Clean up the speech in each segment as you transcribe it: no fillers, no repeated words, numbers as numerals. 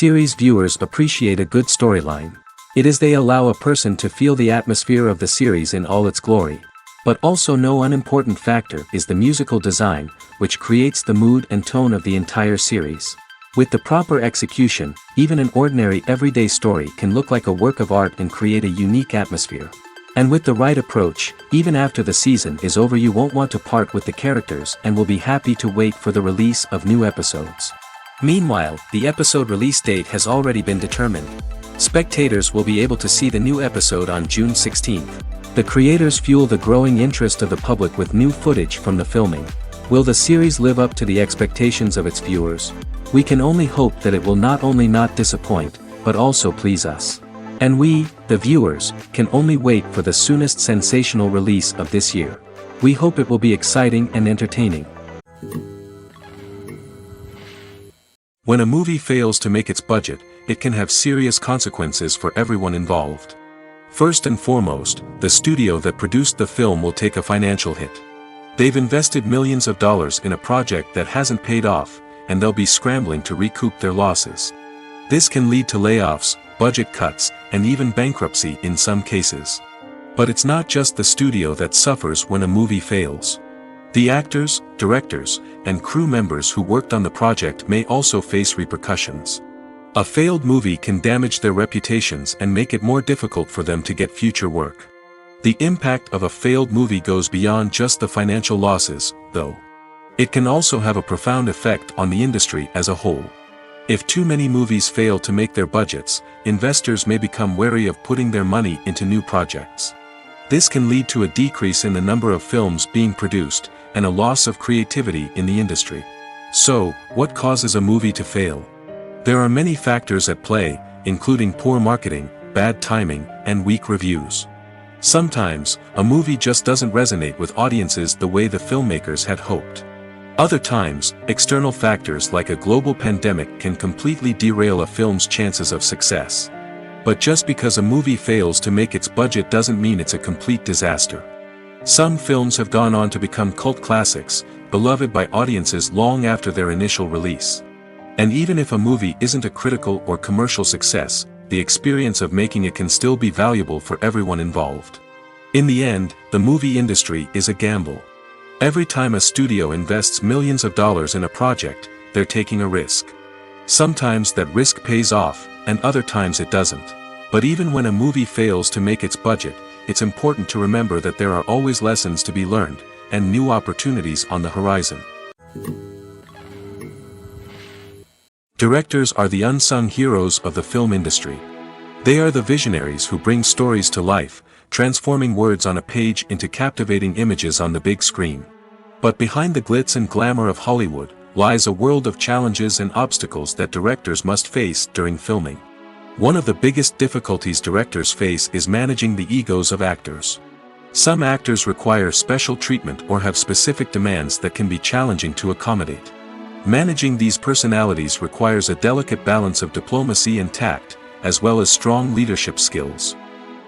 Series viewers appreciate a good storyline. It is they allow a person to feel the atmosphere of the series in all its glory. But also no unimportant factor is the musical design, which creates the mood and tone of the entire series. With the proper execution, even an ordinary everyday story can look like a work of art and create a unique atmosphere. And with the right approach, even after the season is over you won't want to part with the characters and will be happy to wait for the release of new episodes. Meanwhile, the episode release date has already been determined. Spectators will be able to see the new episode on June 16th. The creators fuel the growing interest of the public with new footage from the filming. Will the series live up to the expectations of its viewers? We can only hope that it will not only not disappoint, but also please us. And we, the viewers, can only wait for the soonest sensational release of this year. We hope it will be exciting and entertaining. When a movie fails to make its budget, it can have serious consequences for everyone involved. First and foremost, the studio that produced the film will take a financial hit. They've invested millions of dollars in a project that hasn't paid off, and they'll be scrambling to recoup their losses. This can lead to layoffs, budget cuts, and even bankruptcy in some cases. But it's not just the studio that suffers when a movie fails. The actors, directors, and crew members who worked on the project may also face repercussions. A failed movie can damage their reputations and make it more difficult for them to get future work. The impact of a failed movie goes beyond just the financial losses, though. It can also have a profound effect on the industry as a whole. If too many movies fail to make their budgets, investors may become wary of putting their money into new projects. This can lead to a decrease in the number of films being produced, and a loss of creativity in the industry. So, what causes a movie to fail? There are many factors at play, including poor marketing, bad timing, and weak reviews. Sometimes, a movie just doesn't resonate with audiences the way the filmmakers had hoped. Other times, external factors like a global pandemic can completely derail a film's chances of success. But just because a movie fails to make its budget doesn't mean it's a complete disaster. Some films have gone on to become cult classics, beloved by audiences long after their initial release. And even if a movie isn't a critical or commercial success, the experience of making it can still be valuable for everyone involved. In the end, the movie industry is a gamble. Every time a studio invests millions of dollars in a project, they're taking a risk. Sometimes that risk pays off, and other times it doesn't. But even when a movie fails to make its budget, it's important to remember that there are always lessons to be learned, and new opportunities on the horizon. Directors are the unsung heroes of the film industry. They are the visionaries who bring stories to life, transforming words on a page into captivating images on the big screen. But behind the glitz and glamour of Hollywood, lies a world of challenges and obstacles that directors must face during filming. One of the biggest difficulties directors face is managing the egos of actors. Some actors require special treatment or have specific demands that can be challenging to accommodate. Managing these personalities requires a delicate balance of diplomacy and tact, as well as strong leadership skills.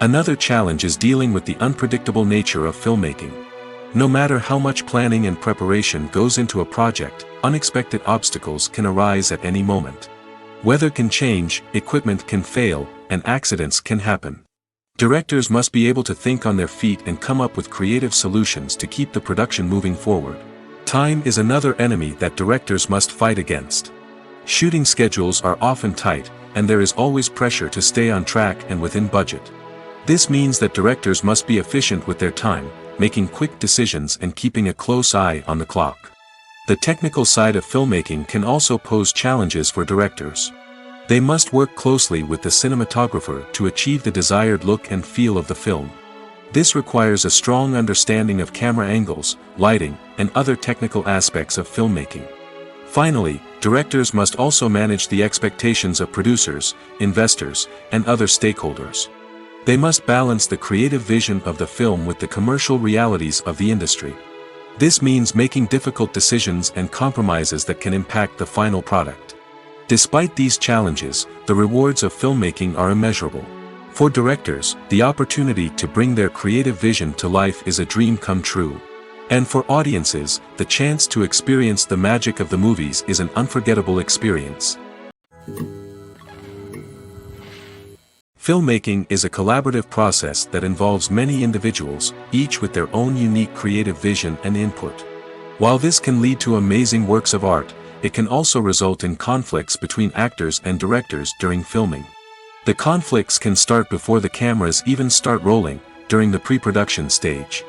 Another challenge is dealing with the unpredictable nature of filmmaking. No matter how much planning and preparation goes into a project, unexpected obstacles can arise at any moment. Weather can change, equipment can fail, and accidents can happen. Directors must be able to think on their feet and come up with creative solutions to keep the production moving forward. Time is another enemy that directors must fight against. Shooting schedules are often tight, and there is always pressure to stay on track and within budget. This means that directors must be efficient with their time, making quick decisions and keeping a close eye on the clock. The technical side of filmmaking can also pose challenges for directors. They must work closely with the cinematographer to achieve the desired look and feel of the film. This requires a strong understanding of camera angles, lighting, and other technical aspects of filmmaking. Finally, directors must also manage the expectations of producers, investors, and other stakeholders. They must balance the creative vision of the film with the commercial realities of the industry. This means making difficult decisions and compromises that can impact the final product. Despite these challenges, the rewards of filmmaking are immeasurable. For directors, the opportunity to bring their creative vision to life is a dream come true. And for audiences, the chance to experience the magic of the movies is an unforgettable experience. Filmmaking is a collaborative process that involves many individuals, each with their own unique creative vision and input. While this can lead to amazing works of art, it can also result in conflicts between actors and directors during filming. The conflicts can start before the cameras even start rolling, during the pre-production stage.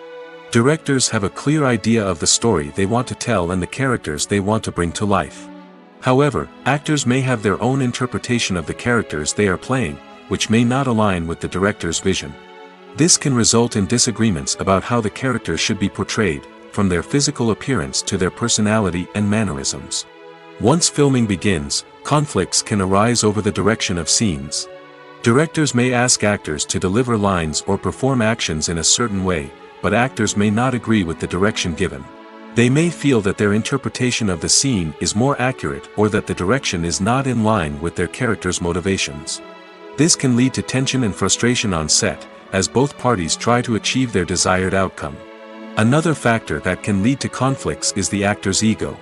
Directors have a clear idea of the story they want to tell and the characters they want to bring to life. However, actors may have their own interpretation of the characters they are playing, which may not align with the director's vision. This can result in disagreements about how the characters should be portrayed, from their physical appearance to their personality and mannerisms. Once filming begins, conflicts can arise over the direction of scenes. Directors may ask actors to deliver lines or perform actions in a certain way, but actors may not agree with the direction given. They may feel that their interpretation of the scene is more accurate or that the direction is not in line with their character's motivations. This can lead to tension and frustration on set, as both parties try to achieve their desired outcome. Another factor that can lead to conflicts is the actor's ego.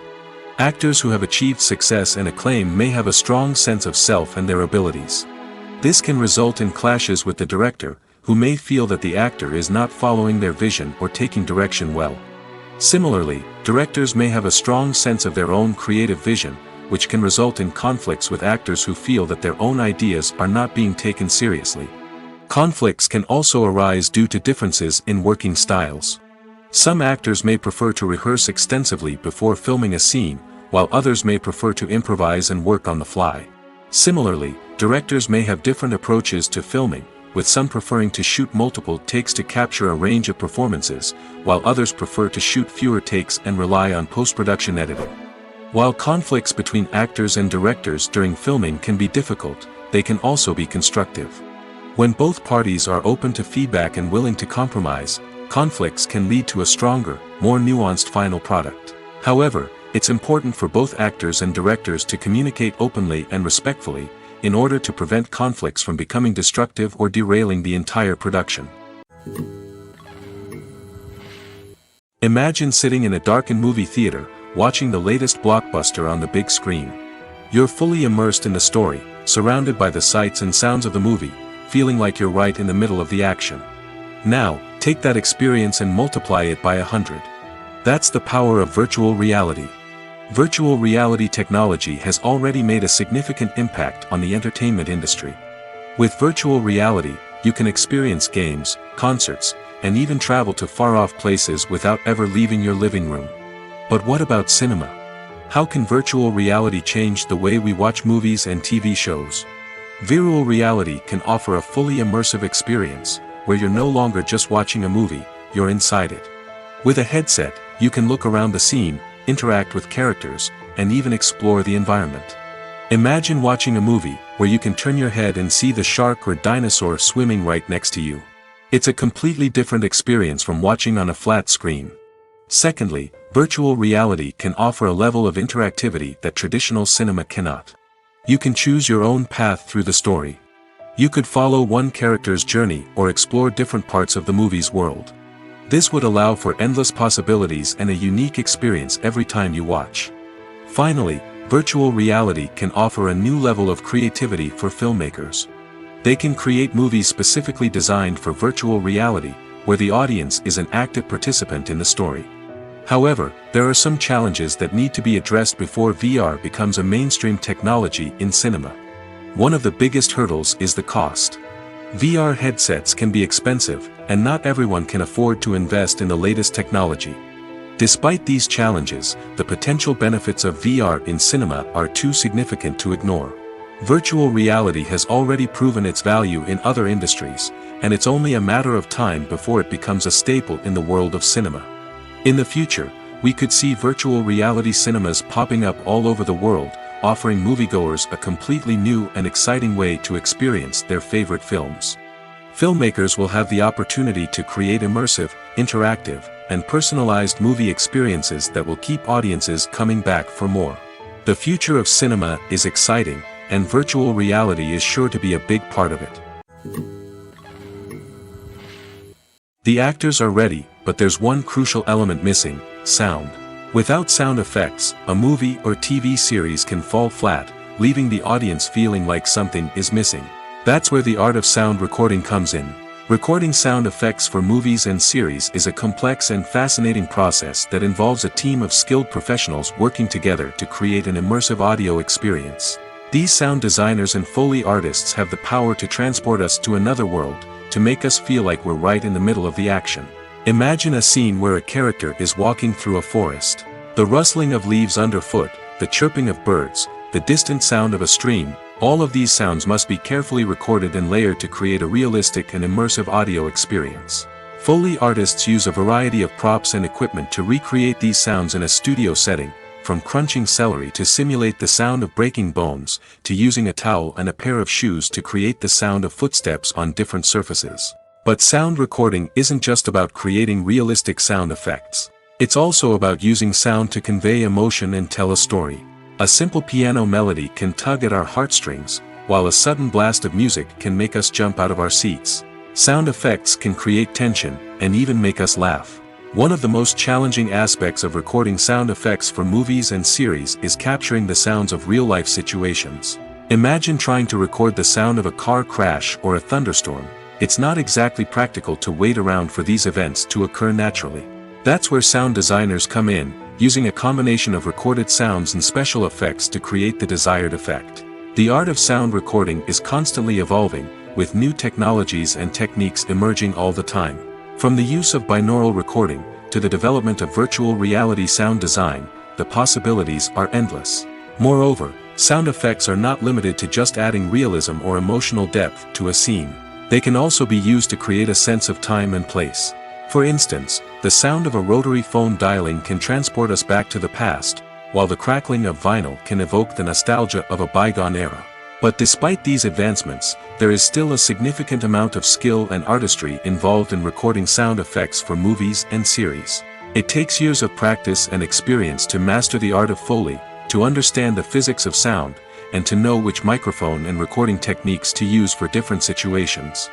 Actors who have achieved success and acclaim may have a strong sense of self and their abilities. This can result in clashes with the director, who may feel that the actor is not following their vision or taking direction well. Similarly, directors may have a strong sense of their own creative vision, which can result in conflicts with actors who feel that their own ideas are not being taken seriously. Conflicts can also arise due to differences in working styles. Some actors may prefer to rehearse extensively before filming a scene, while others may prefer to improvise and work on the fly. Similarly, directors may have different approaches to filming, with some preferring to shoot multiple takes to capture a range of performances, while others prefer to shoot fewer takes and rely on post-production editing. While conflicts between actors and directors during filming can be difficult, they can also be constructive. When both parties are open to feedback and willing to compromise, conflicts can lead to a stronger, more nuanced final product. However, it's important for both actors and directors to communicate openly and respectfully, in order to prevent conflicts from becoming destructive or derailing the entire production. Imagine sitting in a darkened movie theater, watching the latest blockbuster on the big screen. You're fully immersed in the story, surrounded by the sights and sounds of the movie, feeling like you're right in the middle of the action. Now, take that experience and multiply it by 100. That's the power of virtual reality. Virtual reality technology has already made a significant impact on the entertainment industry. With virtual reality, you can experience games, concerts, and even travel to far-off places without ever leaving your living room. But what about cinema? How can virtual reality change the way we watch movies and TV shows? Virtual reality can offer a fully immersive experience, where you're no longer just watching a movie, you're inside it. With a headset, you can look around the scene, interact with characters, and even explore the environment. Imagine watching a movie, where you can turn your head and see the shark or dinosaur swimming right next to you. It's a completely different experience from watching on a flat screen. Secondly, virtual reality can offer a level of interactivity that traditional cinema cannot. You can choose your own path through the story. You could follow one character's journey or explore different parts of the movie's world. This would allow for endless possibilities and a unique experience every time you watch. Finally, virtual reality can offer a new level of creativity for filmmakers. They can create movies specifically designed for virtual reality, where the audience is an active participant in the story. However, there are some challenges that need to be addressed before VR becomes a mainstream technology in cinema. One of the biggest hurdles is the cost. VR headsets can be expensive, and not everyone can afford to invest in the latest technology. Despite these challenges, the potential benefits of VR in cinema are too significant to ignore. Virtual reality has already proven its value in other industries, and it's only a matter of time before it becomes a staple in the world of cinema. In the future, we could see virtual reality cinemas popping up all over the world, offering moviegoers a completely new and exciting way to experience their favorite films. Filmmakers will have the opportunity to create immersive, interactive, and personalized movie experiences that will keep audiences coming back for more. The future of cinema is exciting, and virtual reality is sure to be a big part of it. The actors are ready, but there's one crucial element missing: sound. Without sound effects, a movie or TV series can fall flat, leaving the audience feeling like something is missing. That's where the art of sound recording comes in. Recording sound effects for movies and series is a complex and fascinating process that involves a team of skilled professionals working together to create an immersive audio experience. These sound designers and Foley artists have the power to transport us to another world, to make us feel like we're right in the middle of the action. Imagine a scene where a character is walking through a forest. The rustling of leaves underfoot, the chirping of birds, the distant sound of a stream, all of these sounds must be carefully recorded and layered to create a realistic and immersive audio experience. Foley artists use a variety of props and equipment to recreate these sounds in a studio setting, from crunching celery to simulate the sound of breaking bones, to using a towel and a pair of shoes to create the sound of footsteps on different surfaces. But sound recording isn't just about creating realistic sound effects. It's also about using sound to convey emotion and tell a story. A simple piano melody can tug at our heartstrings, while a sudden blast of music can make us jump out of our seats. Sound effects can create tension, and even make us laugh. One of the most challenging aspects of recording sound effects for movies and series is capturing the sounds of real-life situations. Imagine trying to record the sound of a car crash or a thunderstorm. It's not exactly practical to wait around for these events to occur naturally. That's where sound designers come in, using a combination of recorded sounds and special effects to create the desired effect. The art of sound recording is constantly evolving, with new technologies and techniques emerging all the time. From the use of binaural recording, to the development of virtual reality sound design, the possibilities are endless. Moreover, sound effects are not limited to just adding realism or emotional depth to a scene. They can also be used to create a sense of time and place. For instance, the sound of a rotary phone dialing can transport us back to the past, while the crackling of vinyl can evoke the nostalgia of a bygone era. But despite these advancements, there is still a significant amount of skill and artistry involved in recording sound effects for movies and series. It takes years of practice and experience to master the art of Foley, to understand the physics of sound, and to know which microphone and recording techniques to use for different situations.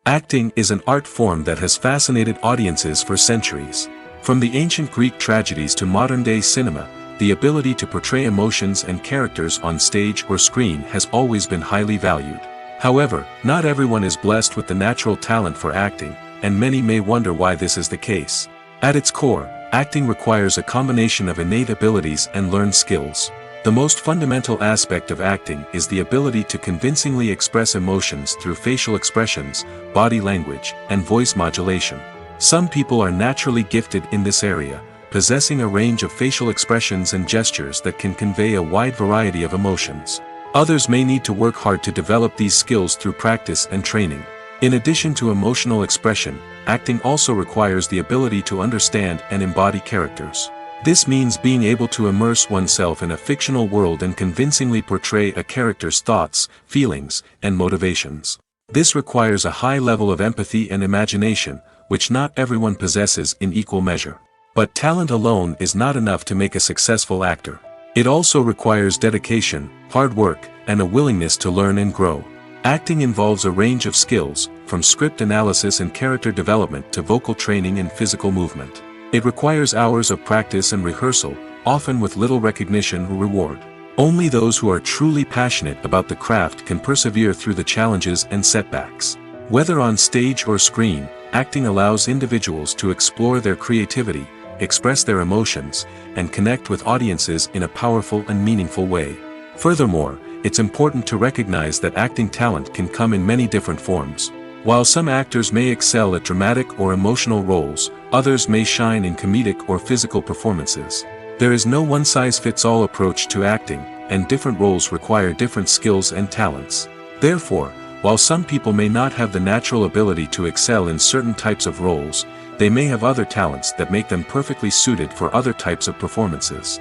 Acting is an art form that has fascinated audiences for centuries. From the ancient Greek tragedies to modern-day cinema, the ability to portray emotions and characters on stage or screen has always been highly valued. However, not everyone is blessed with the natural talent for acting, and many may wonder why this is the case. At its core, acting requires a combination of innate abilities and learned skills. The most fundamental aspect of acting is the ability to convincingly express emotions through facial expressions, body language, and voice modulation. Some people are naturally gifted in this area, possessing a range of facial expressions and gestures that can convey a wide variety of emotions. Others may need to work hard to develop these skills through practice and training. In addition to emotional expression, acting also requires the ability to understand and embody characters. This means being able to immerse oneself in a fictional world and convincingly portray a character's thoughts, feelings, and motivations. This requires a high level of empathy and imagination, which not everyone possesses in equal measure. But talent alone is not enough to make a successful actor. It also requires dedication, hard work, and a willingness to learn and grow. Acting involves a range of skills, from script analysis and character development to vocal training and physical movement. It requires hours of practice and rehearsal, often with little recognition or reward. Only those who are truly passionate about the craft can persevere through the challenges and setbacks. Whether on stage or screen, acting allows individuals to explore their creativity, express their emotions, and connect with audiences in a powerful and meaningful way. Furthermore, it's important to recognize that acting talent can come in many different forms. While some actors may excel at dramatic or emotional roles, others may shine in comedic or physical performances. There is no one-size-fits-all approach to acting, and different roles require different skills and talents. Therefore, while some people may not have the natural ability to excel in certain types of roles, they may have other talents that make them perfectly suited for other types of performances.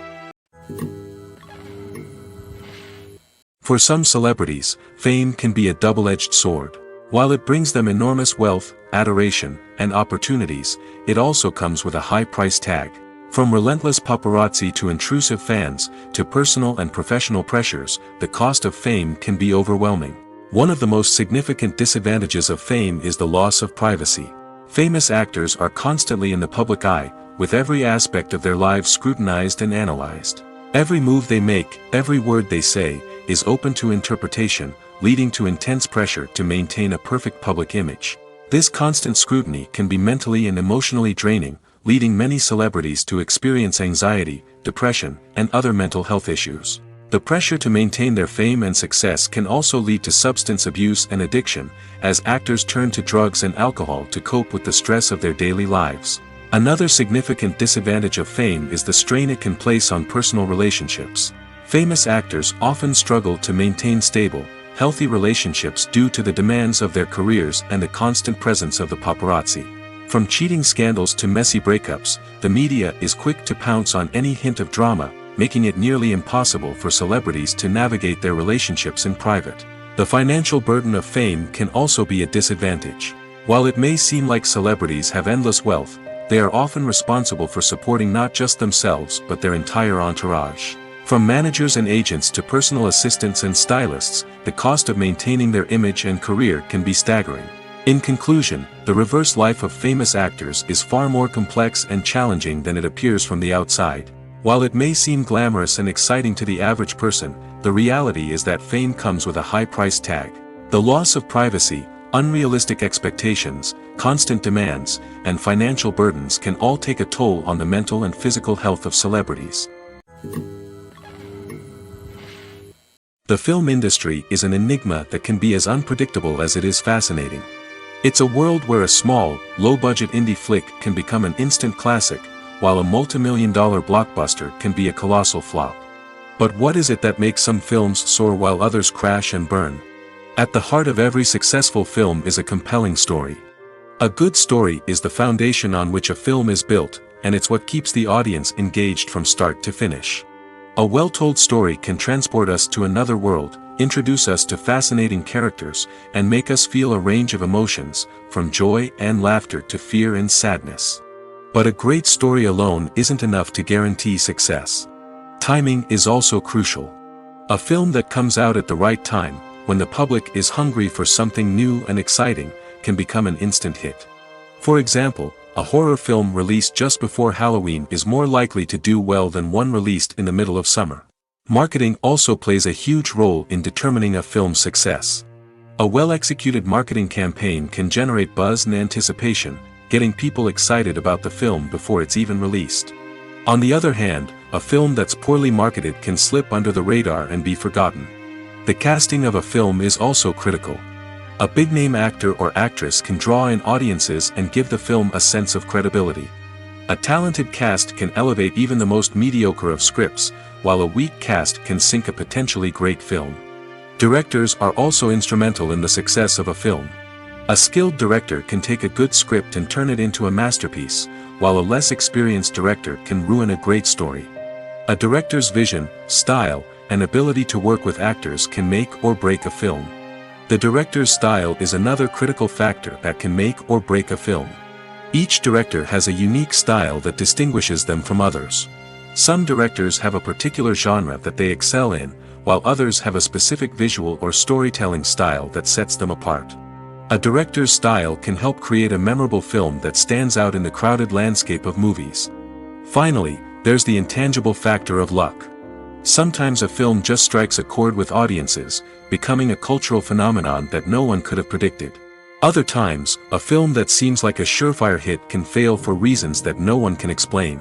For some celebrities, fame can be a double-edged sword. While it brings them enormous wealth, adoration, and opportunities, it also comes with a high price tag. From relentless paparazzi to intrusive fans, to personal and professional pressures, the cost of fame can be overwhelming. One of the most significant disadvantages of fame is the loss of privacy. Famous actors are constantly in the public eye, with every aspect of their lives scrutinized and analyzed. Every move they make, every word they say, is open to interpretation, leading to intense pressure to maintain a perfect public image. This constant scrutiny can be mentally and emotionally draining, leading many celebrities to experience anxiety, depression, and other mental health issues. The pressure to maintain their fame and success can also lead to substance abuse and addiction, as actors turn to drugs and alcohol to cope with the stress of their daily lives. Another significant disadvantage of fame is the strain it can place on personal relationships. Famous actors often struggle to maintain stable, healthy relationships due to the demands of their careers and the constant presence of the paparazzi. From cheating scandals to messy breakups, the media is quick to pounce on any hint of drama, making it nearly impossible for celebrities to navigate their relationships in private. The financial burden of fame can also be a disadvantage. While it may seem like celebrities have endless wealth, they are often responsible for supporting not just themselves but their entire entourage. From managers and agents to personal assistants and stylists, the cost of maintaining their image and career can be staggering. In conclusion, the reverse life of famous actors is far more complex and challenging than it appears from the outside. While it may seem glamorous and exciting to the average person, the reality is that fame comes with a high price tag. The loss of privacy, unrealistic expectations, constant demands, and financial burdens can all take a toll on the mental and physical health of celebrities. The film industry is an enigma that can be as unpredictable as it is fascinating. It's a world where a small, low-budget indie flick can become an instant classic, while a multi-million-dollar blockbuster can be a colossal flop. But what is it that makes some films soar while others crash and burn? At the heart of every successful film is a compelling story. A good story is the foundation on which a film is built, and it's what keeps the audience engaged from start to finish. A well-told story can transport us to another world, introduce us to fascinating characters, and make us feel a range of emotions, from joy and laughter to fear and sadness. But a great story alone isn't enough to guarantee success. Timing is also crucial. A film that comes out at the right time, when the public is hungry for something new and exciting, can become an instant hit. For example, a horror film released just before Halloween is more likely to do well than one released in the middle of summer. Marketing also plays a huge role in determining a film's success. A well-executed marketing campaign can generate buzz and anticipation, getting people excited about the film before it's even released. On the other hand, a film that's poorly marketed can slip under the radar and be forgotten. The casting of a film is also critical. A big-name actor or actress can draw in audiences and give the film a sense of credibility. A talented cast can elevate even the most mediocre of scripts, while a weak cast can sink a potentially great film. Directors are also instrumental in the success of a film. A skilled director can take a good script and turn it into a masterpiece, while a less experienced director can ruin a great story. A director's vision, style, and ability to work with actors can make or break a film. The director's style is another critical factor that can make or break a film. Each director has a unique style that distinguishes them from others. Some directors have a particular genre that they excel in, while others have a specific visual or storytelling style that sets them apart. A director's style can help create a memorable film that stands out in the crowded landscape of movies. Finally, there's the intangible factor of luck. Sometimes a film just strikes a chord with audiences, becoming a cultural phenomenon that no one could have predicted. Other times, a film that seems like a surefire hit can fail for reasons that no one can explain.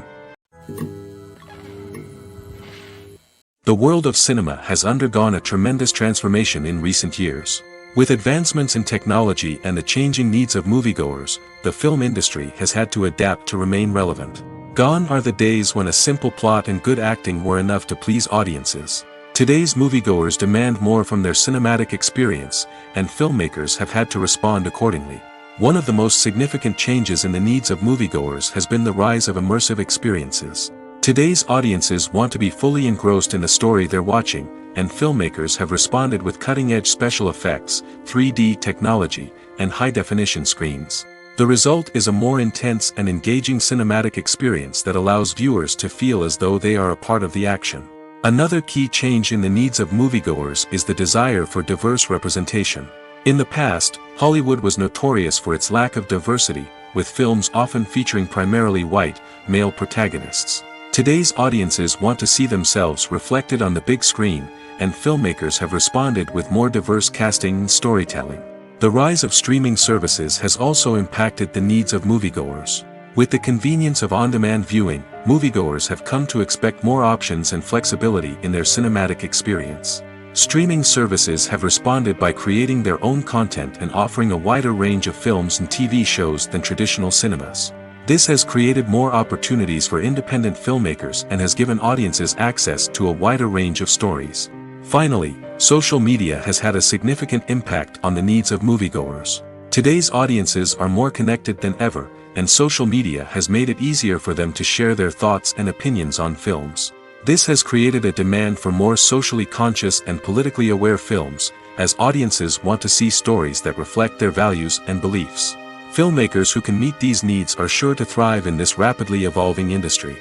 The world of cinema has undergone a tremendous transformation in recent years. With advancements in technology and the changing needs of moviegoers, the film industry has had to adapt to remain relevant. Gone are the days when a simple plot and good acting were enough to please audiences. Today's moviegoers demand more from their cinematic experience, and filmmakers have had to respond accordingly. One of the most significant changes in the needs of moviegoers has been the rise of immersive experiences. Today's audiences want to be fully engrossed in the story they're watching, and filmmakers have responded with cutting-edge special effects, 3D technology, and high-definition screens. The result is a more intense and engaging cinematic experience that allows viewers to feel as though they are a part of the action. Another key change in the needs of moviegoers is the desire for diverse representation. In the past, Hollywood was notorious for its lack of diversity, with films often featuring primarily white, male protagonists. Today's audiences want to see themselves reflected on the big screen, and filmmakers have responded with more diverse casting and storytelling. The rise of streaming services has also impacted the needs of moviegoers. With the convenience of on-demand viewing, moviegoers have come to expect more options and flexibility in their cinematic experience. Streaming services have responded by creating their own content and offering a wider range of films and TV shows than traditional cinemas. This has created more opportunities for independent filmmakers and has given audiences access to a wider range of stories. Finally, social media has had a significant impact on the needs of moviegoers. Today's audiences are more connected than ever, and social media has made it easier for them to share their thoughts and opinions on films. This has created a demand for more socially conscious and politically aware films, as audiences want to see stories that reflect their values and beliefs. Filmmakers who can meet these needs are sure to thrive in this rapidly evolving industry.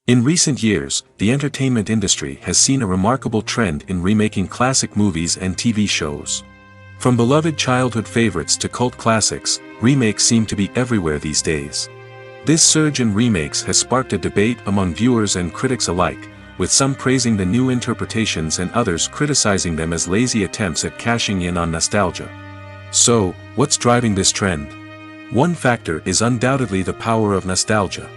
In recent years, the entertainment industry has seen a remarkable trend in remaking classic movies and TV shows. From beloved childhood favorites to cult classics, remakes seem to be everywhere these days. This surge in remakes has sparked a debate among viewers and critics alike, with some praising the new interpretations and others criticizing them as lazy attempts at cashing in on nostalgia. So, what's driving this trend? One factor is undoubtedly the power of nostalgia.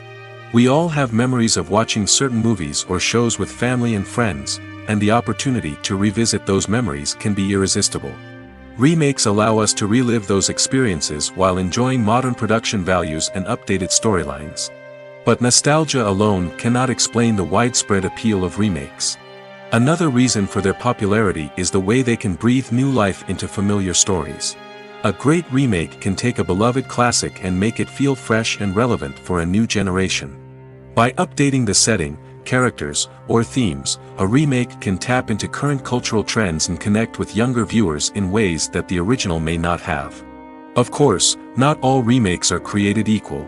We all have memories of watching certain movies or shows with family and friends, and the opportunity to revisit those memories can be irresistible. Remakes allow us to relive those experiences while enjoying modern production values and updated storylines. But nostalgia alone cannot explain the widespread appeal of remakes. Another reason for their popularity is the way they can breathe new life into familiar stories. A great remake can take a beloved classic and make it feel fresh and relevant for a new generation. By updating the setting, characters, or themes, a remake can tap into current cultural trends and connect with younger viewers in ways that the original may not have. Of course, not all remakes are created equal.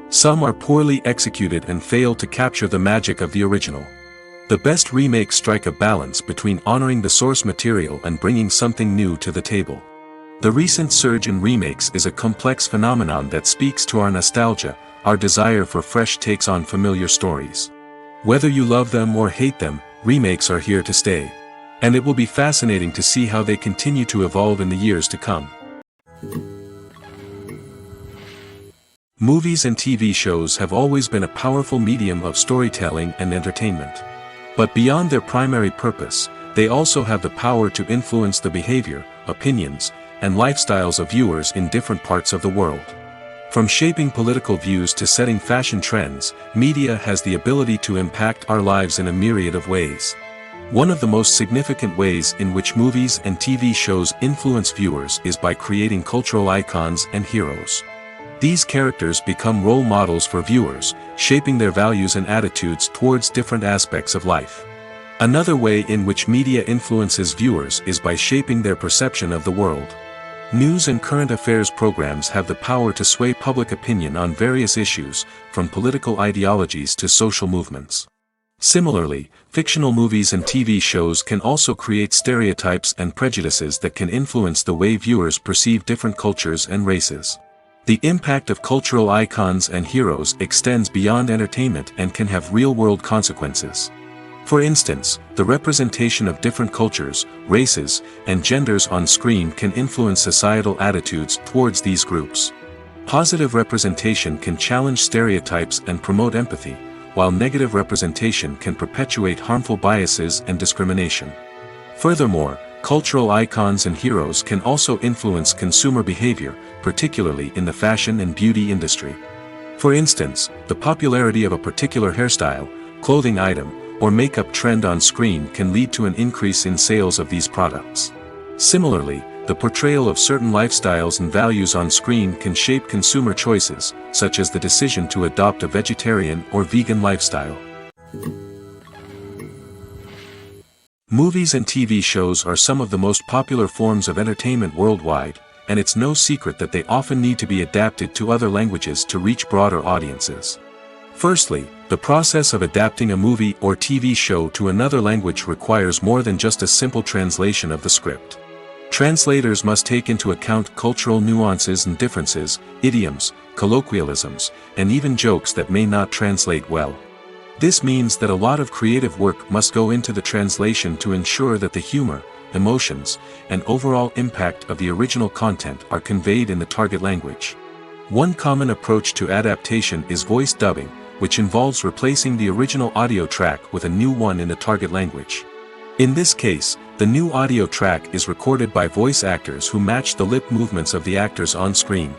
Some are poorly executed and fail to capture the magic of the original. The best remakes strike a balance between honoring the source material and bringing something new to the table. The recent surge in remakes is a complex phenomenon that speaks to our nostalgia, our desire for fresh takes on familiar stories. Whether you love them or hate them, remakes are here to stay. And it will be fascinating to see how they continue to evolve in the years to come. Movies and TV shows have always been a powerful medium of storytelling and entertainment. But beyond their primary purpose, they also have the power to influence the behavior, opinions, and lifestyles of viewers in different parts of the world. From shaping political views to setting fashion trends, media has the ability to impact our lives in a myriad of ways. One of the most significant ways in which movies and TV shows influence viewers is by creating cultural icons and heroes. These characters become role models for viewers, shaping their values and attitudes towards different aspects of life. Another way in which media influences viewers is by shaping their perception of the world. News and current affairs programs have the power to sway public opinion on various issues, from political ideologies to social movements. Similarly, fictional movies and TV shows can also create stereotypes and prejudices that can influence the way viewers perceive different cultures and races. The impact of cultural icons and heroes extends beyond entertainment and can have real-world consequences. For instance, the representation of different cultures, races, and genders on screen can influence societal attitudes towards these groups. Positive representation can challenge stereotypes and promote empathy, while negative representation can perpetuate harmful biases and discrimination. Furthermore, cultural icons and heroes can also influence consumer behavior, particularly in the fashion and beauty industry. For instance, the popularity of a particular hairstyle, clothing item, or makeup trend on screen can lead to an increase in sales of these products. Similarly, the portrayal of certain lifestyles and values on screen can shape consumer choices, such as the decision to adopt a vegetarian or vegan lifestyle. Movies and TV shows are some of the most popular forms of entertainment worldwide, and it's no secret that they often need to be adapted to other languages to reach broader audiences. Firstly, the process of adapting a movie or TV show to another language requires more than just a simple translation of the script. Translators must take into account cultural nuances and differences, idioms, colloquialisms, and even jokes that may not translate well. This means that a lot of creative work must go into the translation to ensure that the humor, emotions, and overall impact of the original content are conveyed in the target language. One common approach to adaptation is voice dubbing, which involves replacing the original audio track with a new one in the target language. In this case, the new audio track is recorded by voice actors who match the lip movements of the actors on screen.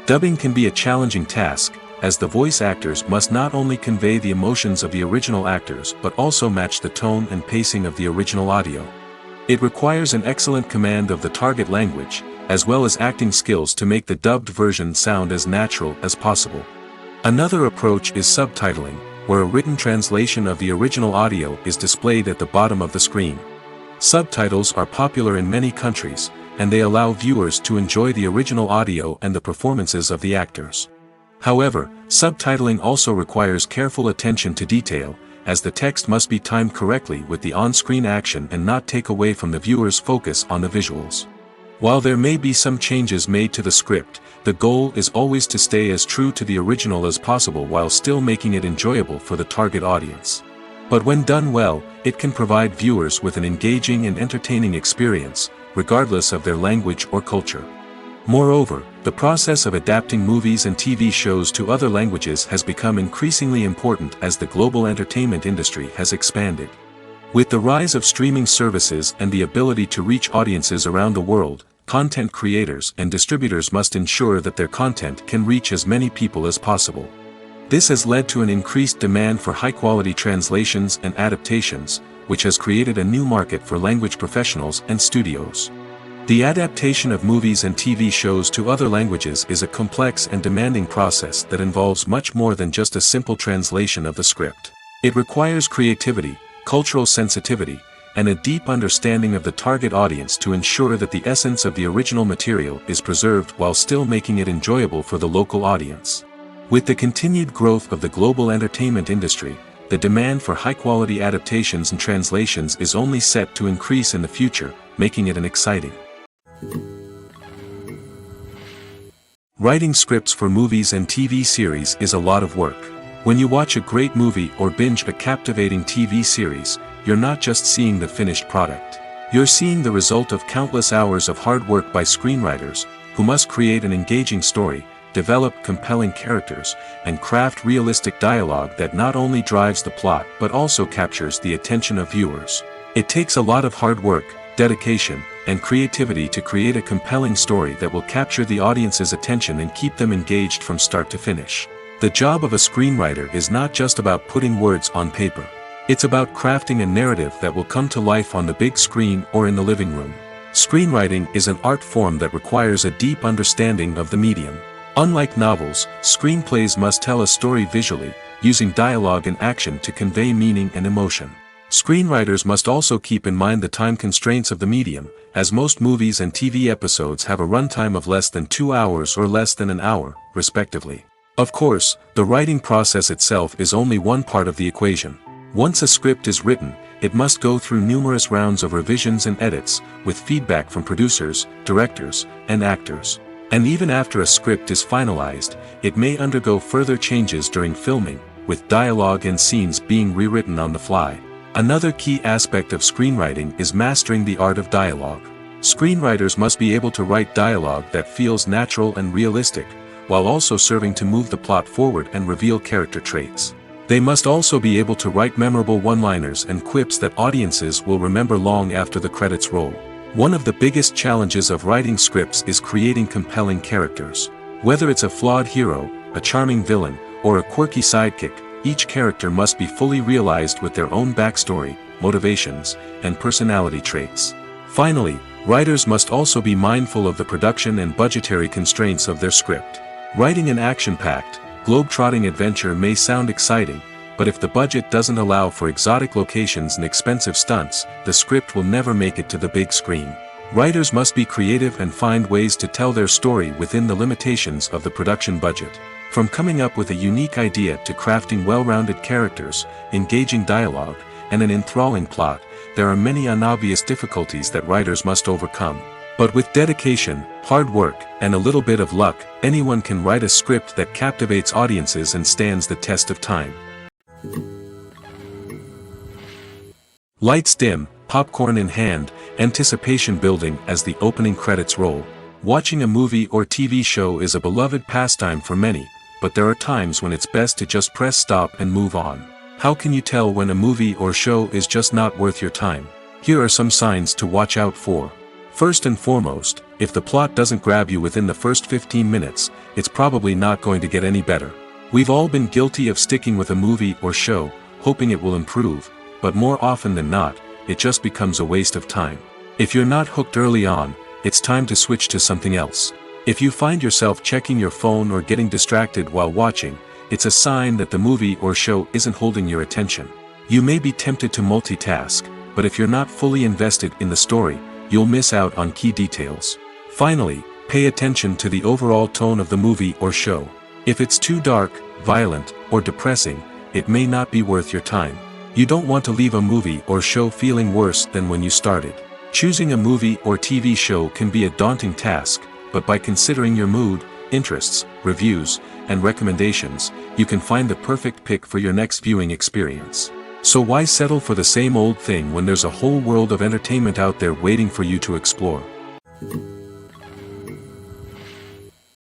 Dubbing can be a challenging task, as the voice actors must not only convey the emotions of the original actors but also match the tone and pacing of the original audio. It requires an excellent command of the target language, as well as acting skills to make the dubbed version sound as natural as possible. Another approach is subtitling, where a written translation of the original audio is displayed at the bottom of the screen. Subtitles are popular in many countries, and they allow viewers to enjoy the original audio and the performances of the actors. However, subtitling also requires careful attention to detail, as the text must be timed correctly with the on-screen action and not take away from the viewer's focus on the visuals. While there may be some changes made to the script, the goal is always to stay as true to the original as possible while still making it enjoyable for the target audience. But when done well, it can provide viewers with an engaging and entertaining experience, regardless of their language or culture. Moreover, the process of adapting movies and TV shows to other languages has become increasingly important as the global entertainment industry has expanded. With the rise of streaming services and the ability to reach audiences around the world, content creators and distributors must ensure that their content can reach as many people as possible. This has led to an increased demand for high-quality translations and adaptations, which has created a new market for language professionals and studios. The adaptation of movies and TV shows to other languages is a complex and demanding process that involves much more than just a simple translation of the script. It requires creativity, cultural sensitivity, and a deep understanding of the target audience to ensure that the essence of the original material is preserved while still making it enjoyable for the local audience. With the continued growth of the global entertainment industry, the demand for high-quality adaptations and translations is only set to increase in the future, making it an exciting. Writing scripts for movies and TV series is a lot of work. When you watch a great movie or binge a captivating TV series, you're not just seeing the finished product. You're seeing the result of countless hours of hard work by screenwriters, who must create an engaging story, develop compelling characters, and craft realistic dialogue that not only drives the plot but also captures the attention of viewers. It takes a lot of hard work, dedication, and creativity to create a compelling story that will capture the audience's attention and keep them engaged from start to finish. The job of a screenwriter is not just about putting words on paper. It's about crafting a narrative that will come to life on the big screen or in the living room. Screenwriting is an art form that requires a deep understanding of the medium. Unlike novels, screenplays must tell a story visually, using dialogue and action to convey meaning and emotion. Screenwriters must also keep in mind the time constraints of the medium, as most movies and TV episodes have a runtime of less than 2 hours or less than an hour, respectively. Of course, the writing process itself is only one part of the equation. Once a script is written, it must go through numerous rounds of revisions and edits, with feedback from producers, directors, and actors. And even after a script is finalized, it may undergo further changes during filming, with dialogue and scenes being rewritten on the fly. Another key aspect of screenwriting is mastering the art of dialogue. Screenwriters must be able to write dialogue that feels natural and realistic, while also serving to move the plot forward and reveal character traits. They must also be able to write memorable one-liners and quips that audiences will remember long after the credits roll. One of the biggest challenges of writing scripts is creating compelling characters. Whether it's a flawed hero, a charming villain, or a quirky sidekick, each character must be fully realized with their own backstory, motivations, and personality traits. Finally, writers must also be mindful of the production and budgetary constraints of their script. Writing an action-packed, globe-trotting adventure may sound exciting, but if the budget doesn't allow for exotic locations and expensive stunts, the script will never make it to the big screen. Writers must be creative and find ways to tell their story within the limitations of the production budget. From coming up with a unique idea to crafting well-rounded characters, engaging dialogue, and an enthralling plot, there are many unobvious difficulties that writers must overcome. But with dedication, hard work, and a little bit of luck, anyone can write a script that captivates audiences and stands the test of time. Lights dim, popcorn in hand, anticipation building as the opening credits roll. Watching a movie or TV show is a beloved pastime for many, but there are times when it's best to just press stop and move on. How can you tell when a movie or show is just not worth your time? Here are some signs to watch out for. First and foremost, if the plot doesn't grab you within the first 15 minutes, it's probably not going to get any better. We've all been guilty of sticking with a movie or show, hoping it will improve, but more often than not, it just becomes a waste of time. If you're not hooked early on, it's time to switch to something else. If you find yourself checking your phone or getting distracted while watching, it's a sign that the movie or show isn't holding your attention. You may be tempted to multitask, but if you're not fully invested in the story, you'll miss out on key details. Finally, pay attention to the overall tone of the movie or show. If it's too dark, violent, or depressing, it may not be worth your time. You don't want to leave a movie or show feeling worse than when you started. Choosing a movie or TV show can be a daunting task, but by considering your mood, interests, reviews, and recommendations, you can find the perfect pick for your next viewing experience. So why settle for the same old thing when there's a whole world of entertainment out there waiting for you to explore?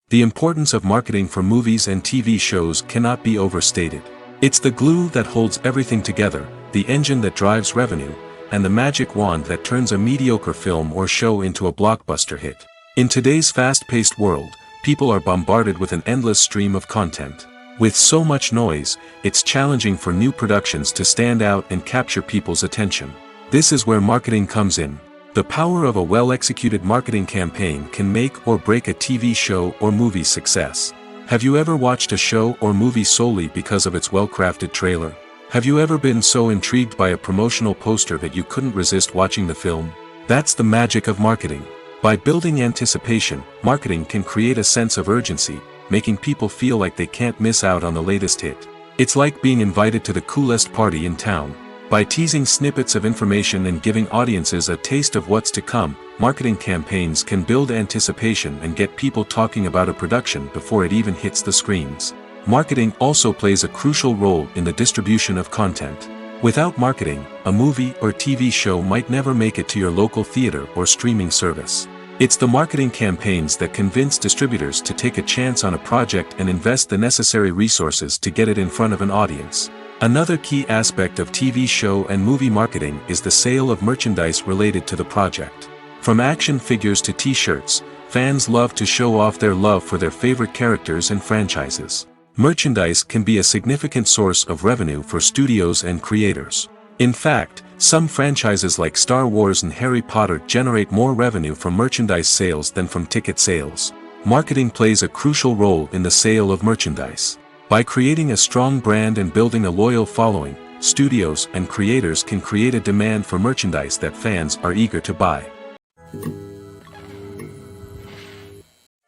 The importance of marketing for movies and TV shows cannot be overstated. It's the glue that holds everything together, the engine that drives revenue, and the magic wand that turns a mediocre film or show into a blockbuster hit. In today's fast-paced world, people are bombarded with an endless stream of content. With so much noise, it's challenging for new productions to stand out and capture people's attention. This is where marketing comes in. The power of a well-executed marketing campaign can make or break a TV show or movie's success. Have you ever watched a show or movie solely because of its well-crafted trailer? Have you ever been so intrigued by a promotional poster that you couldn't resist watching the film? That's the magic of marketing. By building anticipation, marketing can create a sense of urgency, making people feel like they can't miss out on the latest hit. It's like being invited to the coolest party in town. By teasing snippets of information and giving audiences a taste of what's to come, marketing campaigns can build anticipation and get people talking about a production before it even hits the screens. Marketing also plays a crucial role in the distribution of content. Without marketing, a movie or TV show might never make it to your local theater or streaming service. It's the marketing campaigns that convince distributors to take a chance on a project and invest the necessary resources to get it in front of an audience. Another key aspect of TV show and movie marketing is the sale of merchandise related to the project. From action figures to t-shirts, fans love to show off their love for their favorite characters and franchises. Merchandise can be a significant source of revenue for studios and creators. In fact, some franchises like Star Wars and Harry Potter generate more revenue from merchandise sales than from ticket sales. Marketing plays a crucial role in the sale of merchandise. By creating a strong brand and building a loyal following, studios and creators can create a demand for merchandise that fans are eager to buy.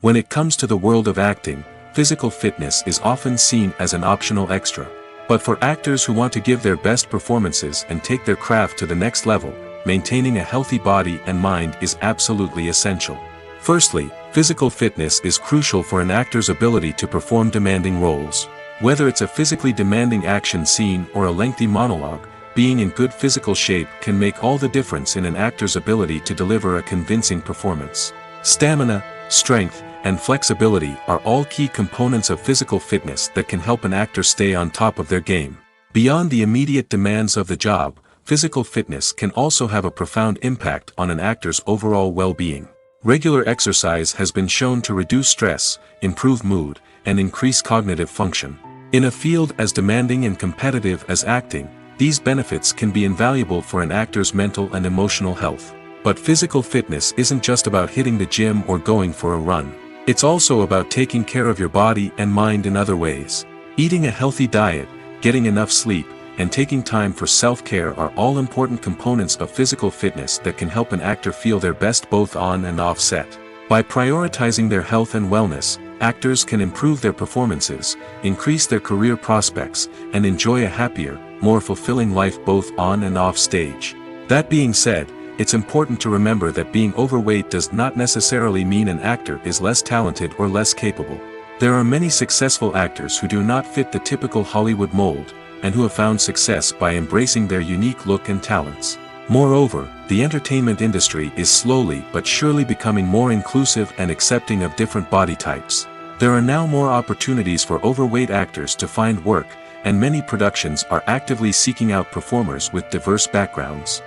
When it comes to the world of acting, physical fitness is often seen as an optional extra. But for actors who want to give their best performances and take their craft to the next level, maintaining a healthy body and mind is absolutely essential. Firstly, physical fitness is crucial for an actor's ability to perform demanding roles. Whether it's a physically demanding action scene or a lengthy monologue, being in good physical shape can make all the difference in an actor's ability to deliver a convincing performance. Stamina, strength, and flexibility are all key components of physical fitness that can help an actor stay on top of their game. Beyond the immediate demands of the job, physical fitness can also have a profound impact on an actor's overall well-being. Regular exercise has been shown to reduce stress, improve mood, and increase cognitive function. In a field as demanding and competitive as acting, these benefits can be invaluable for an actor's mental and emotional health. But physical fitness isn't just about hitting the gym or going for a run. It's also about taking care of your body and mind in other ways. Eating a healthy diet, getting enough sleep, and taking time for self-care are all important components of physical fitness that can help an actor feel their best both on and off set. By prioritizing their health and wellness, actors can improve their performances, increase their career prospects, and enjoy a happier, more fulfilling life both on and off stage. That being said, it's important to remember that being overweight does not necessarily mean an actor is less talented or less capable. There are many successful actors who do not fit the typical Hollywood mold, and who have found success by embracing their unique look and talents. Moreover, the entertainment industry is slowly but surely becoming more inclusive and accepting of different body types. There are now more opportunities for overweight actors to find work, and many productions are actively seeking out performers with diverse backgrounds.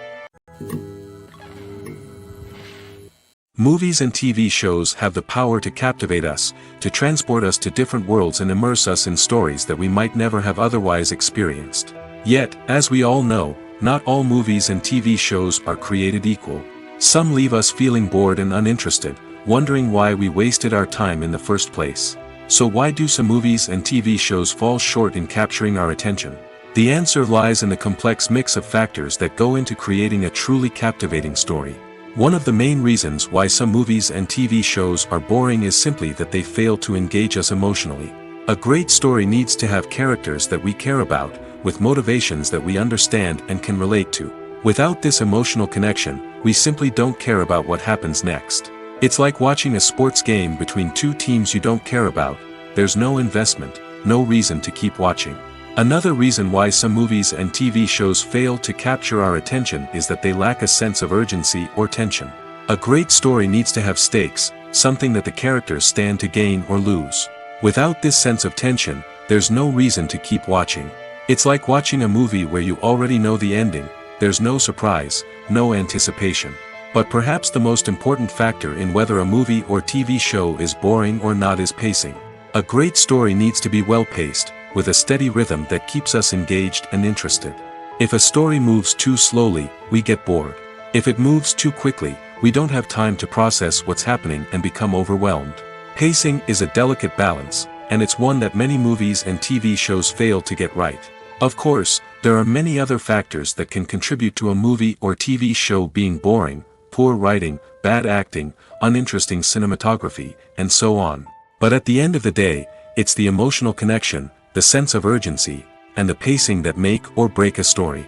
Movies and TV shows have the power to captivate us, to transport us to different worlds and immerse us in stories that we might never have otherwise experienced. Yet, as we all know, not all movies and TV shows are created equal. Some leave us feeling bored and uninterested, wondering why we wasted our time in the first place. So why do some movies and TV shows fall short in capturing our attention? The answer lies in the complex mix of factors that go into creating a truly captivating story. One of the main reasons why some movies and TV shows are boring is simply that they fail to engage us emotionally. A great story needs to have characters that we care about, with motivations that we understand and can relate to. Without this emotional connection, we simply don't care about what happens next. It's like watching a sports game between two teams you don't care about. There's no investment, no reason to keep watching. Another reason why some movies and TV shows fail to capture our attention is that they lack a sense of urgency or tension. A great story needs to have stakes, something that the characters stand to gain or lose. Without this sense of tension, there's no reason to keep watching. It's like watching a movie where you already know the ending. There's no surprise, no anticipation. But perhaps the most important factor in whether a movie or TV show is boring or not is pacing. A great story needs to be well-paced, with a steady rhythm that keeps us engaged and interested. If a story moves too slowly, we get bored. If it moves too quickly, we don't have time to process what's happening and become overwhelmed. Pacing is a delicate balance, and it's one that many movies and TV shows fail to get right. Of course, there are many other factors that can contribute to a movie or TV show being boring: poor writing, bad acting, uninteresting cinematography, and so on. But at the end of the day, it's the emotional connection, the sense of urgency, and the pacing that make or break a story.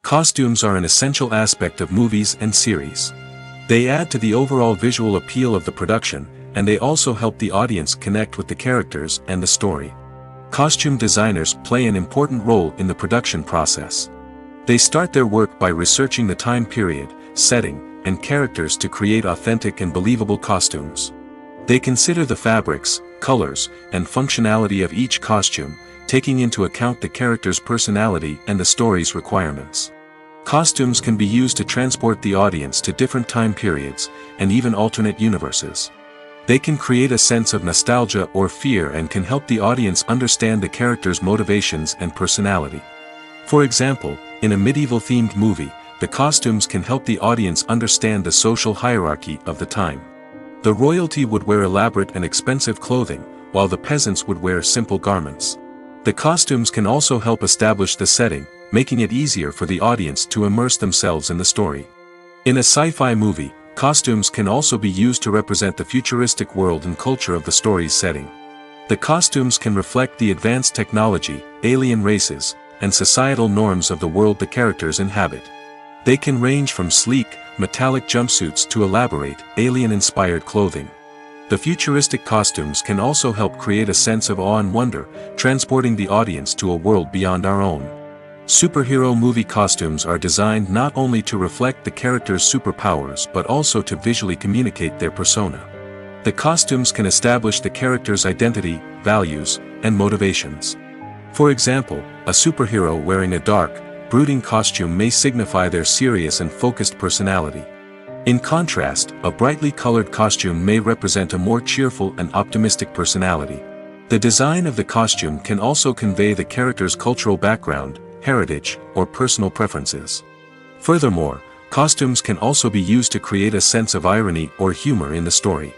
Costumes are an essential aspect of movies and series. They add to the overall visual appeal of the production, and they also help the audience connect with the characters and the story. Costume designers play an important role in the production process. They start their work by researching the time period, setting, and characters to create authentic and believable costumes. They consider the fabrics, colors, and functionality of each costume, taking into account the character's personality and the story's requirements. Costumes can be used to transport the audience to different time periods, and even alternate universes. They can create a sense of nostalgia or fear and can help the audience understand the character's motivations and personality. For example, in a medieval-themed movie, the costumes can help the audience understand the social hierarchy of the time. The royalty would wear elaborate and expensive clothing, while the peasants would wear simple garments. The costumes can also help establish the setting, making it easier for the audience to immerse themselves in the story. In a sci-fi movie, costumes can also be used to represent the futuristic world and culture of the story's setting. The costumes can reflect the advanced technology, alien races, and societal norms of the world the characters inhabit. They can range from sleek, metallic jumpsuits to elaborate, alien-inspired clothing. The futuristic costumes can also help create a sense of awe and wonder, transporting the audience to a world beyond our own. Superhero movie costumes are designed not only to reflect the character's superpowers but also to visually communicate their persona. The costumes can establish the character's identity, values, and motivations. For example, a superhero wearing a dark, brooding costume may signify their serious and focused personality. In contrast, a brightly colored costume may represent a more cheerful and optimistic personality. The design of the costume can also convey the character's cultural background, heritage, or personal preferences. Furthermore, costumes can also be used to create a sense of irony or humor in the story.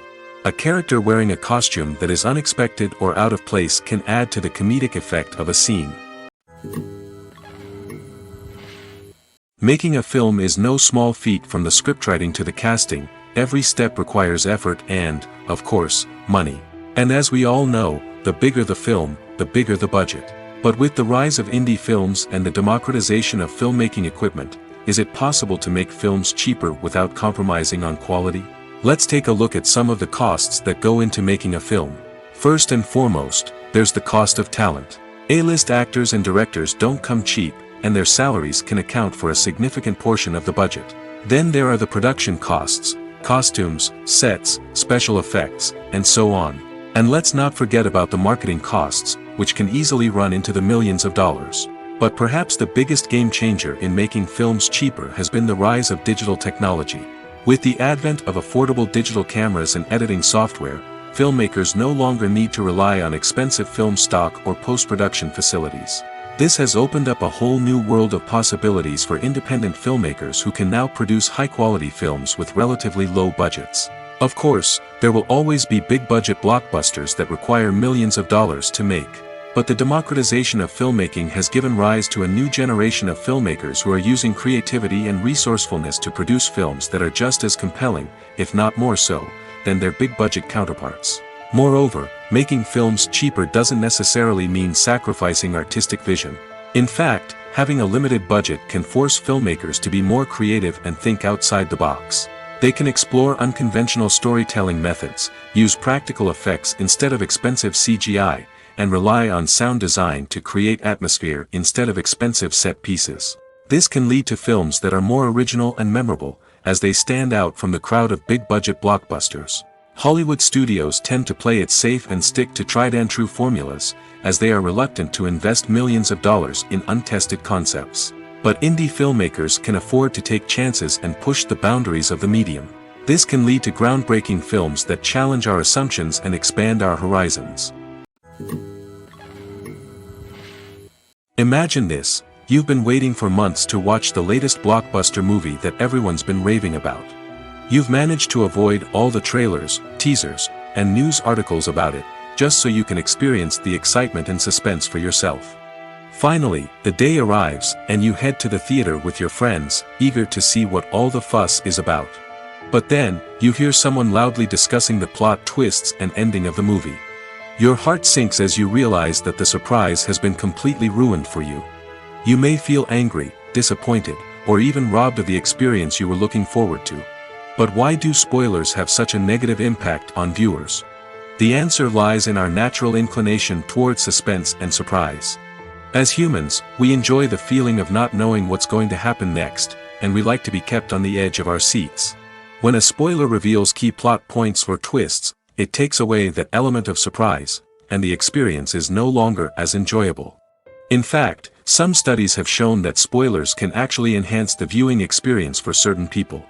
A character wearing a costume that is unexpected or out of place can add to the comedic effect of a scene. Making a film is no small feat. From the scriptwriting to the casting, every step requires effort and, of course, money. And as we all know, the bigger the film, the bigger the budget. But with the rise of indie films and the democratization of filmmaking equipment, is it possible to make films cheaper without compromising on quality? Let's take a look at some of the costs that go into making a film. First and foremost, there's the cost of talent. A-list actors and directors don't come cheap, and their salaries can account for a significant portion of the budget. Then there are the production costs, costumes, sets, special effects, and so on. And let's not forget about the marketing costs, which can easily run into the millions of dollars. But perhaps the biggest game changer in making films cheaper has been the rise of digital technology. With the advent of affordable digital cameras and editing software, filmmakers no longer need to rely on expensive film stock or post-production facilities. This has opened up a whole new world of possibilities for independent filmmakers who can now produce high-quality films with relatively low budgets. Of course, there will always be big-budget blockbusters that require millions of dollars to make. But the democratization of filmmaking has given rise to a new generation of filmmakers who are using creativity and resourcefulness to produce films that are just as compelling, if not more so, than their big-budget counterparts. Moreover, making films cheaper doesn't necessarily mean sacrificing artistic vision. In fact, having a limited budget can force filmmakers to be more creative and think outside the box. They can explore unconventional storytelling methods, use practical effects instead of expensive CGI, and rely on sound design to create atmosphere instead of expensive set pieces. This can lead to films that are more original and memorable, as they stand out from the crowd of big-budget blockbusters. Hollywood studios tend to play it safe and stick to tried-and-true formulas, as they are reluctant to invest millions of dollars in untested concepts. But indie filmmakers can afford to take chances and push the boundaries of the medium. This can lead to groundbreaking films that challenge our assumptions and expand our horizons. Imagine this: you've been waiting for months to watch the latest blockbuster movie that everyone's been raving about. You've managed to avoid all the trailers, teasers, and news articles about it, just so you can experience the excitement and suspense for yourself. Finally, the day arrives, and you head to the theater with your friends, eager to see what all the fuss is about. But then, you hear someone loudly discussing the plot twists and ending of the movie. Your heart sinks as you realize that the surprise has been completely ruined for you. You may feel angry, disappointed, or even robbed of the experience you were looking forward to. But why do spoilers have such a negative impact on viewers? The answer lies in our natural inclination towards suspense and surprise. As humans, we enjoy the feeling of not knowing what's going to happen next, and we like to be kept on the edge of our seats. When a spoiler reveals key plot points or twists, it takes away that element of surprise, and the experience is no longer as enjoyable. In fact, some studies have shown that spoilers can actually enhance the viewing experience for certain people.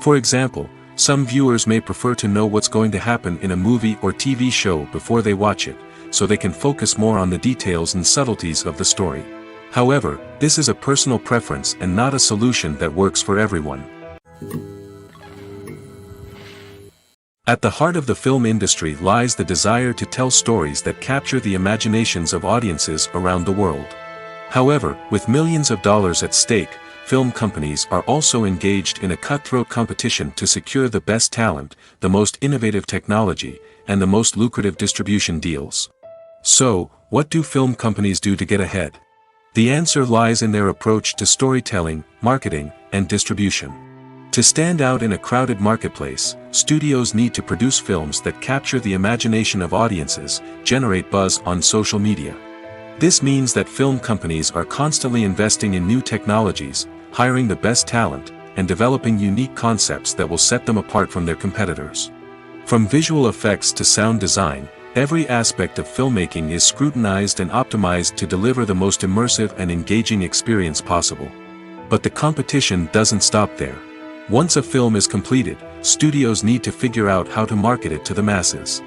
For example, some viewers may prefer to know what's going to happen in a movie or TV show before they watch it, so they can focus more on the details and subtleties of the story. However, this is a personal preference and not a solution that works for everyone. At the heart of the film industry lies the desire to tell stories that capture the imaginations of audiences around the world. However, with millions of dollars at stake, film companies are also engaged in a cutthroat competition to secure the best talent, the most innovative technology, and the most lucrative distribution deals. So, what do film companies do to get ahead? The answer lies in their approach to storytelling, marketing, and distribution. To stand out in a crowded marketplace, studios need to produce films that capture the imagination of audiences, generate buzz on social media. This means that film companies are constantly investing in new technologies, hiring the best talent, and developing unique concepts that will set them apart from their competitors. From visual effects to sound design, every aspect of filmmaking is scrutinized and optimized to deliver the most immersive and engaging experience possible. But the competition doesn't stop there. Once a film is completed, studios need to figure out how to market it to the masses.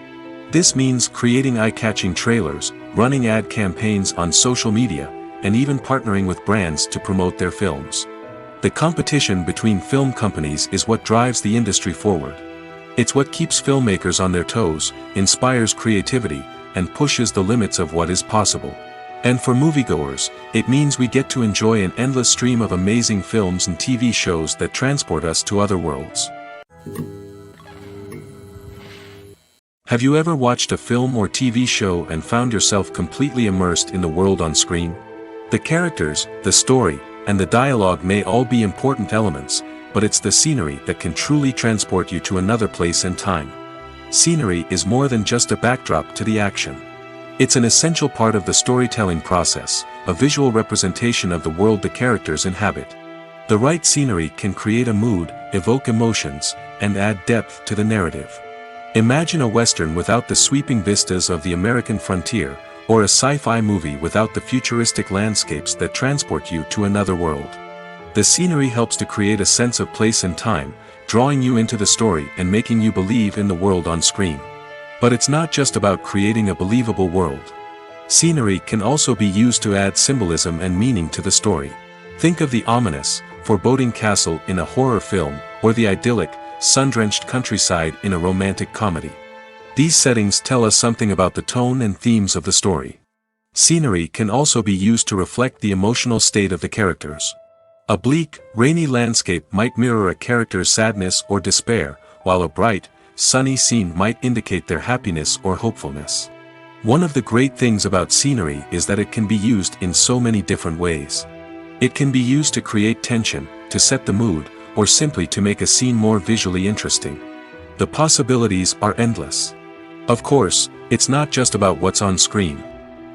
This means creating eye-catching trailers, running ad campaigns on social media, and even partnering with brands to promote their films. The competition between film companies is what drives the industry forward. It's what keeps filmmakers on their toes, inspires creativity, and pushes the limits of what is possible. And for moviegoers, it means we get to enjoy an endless stream of amazing films and TV shows that transport us to other worlds. Have you ever watched a film or TV show and found yourself completely immersed in the world on screen? The characters, the story, and the dialogue may all be important elements, but it's the scenery that can truly transport you to another place and time. Scenery is more than just a backdrop to the action. It's an essential part of the storytelling process, a visual representation of the world the characters inhabit. The right scenery can create a mood, evoke emotions, and add depth to the narrative. Imagine a Western without the sweeping vistas of the American frontier, or a sci-fi movie without the futuristic landscapes that transport you to another world. The scenery helps to create a sense of place and time, drawing you into the story and making you believe in the world on screen. But it's not just about creating a believable world. Scenery can also be used to add symbolism and meaning to the story. Think of the ominous, foreboding castle in a horror film, or the idyllic, sun-drenched countryside in a romantic comedy. These settings tell us something about the tone and themes of the story. Scenery can also be used to reflect the emotional state of the characters. A bleak, rainy landscape might mirror a character's sadness or despair, while a bright, sunny scene might indicate their happiness or hopefulness. One of the great things about scenery is that it can be used in so many different ways. It can be used to create tension, to set the mood, or simply to make a scene more visually interesting. The possibilities are endless. Of course, it's not just about what's on screen.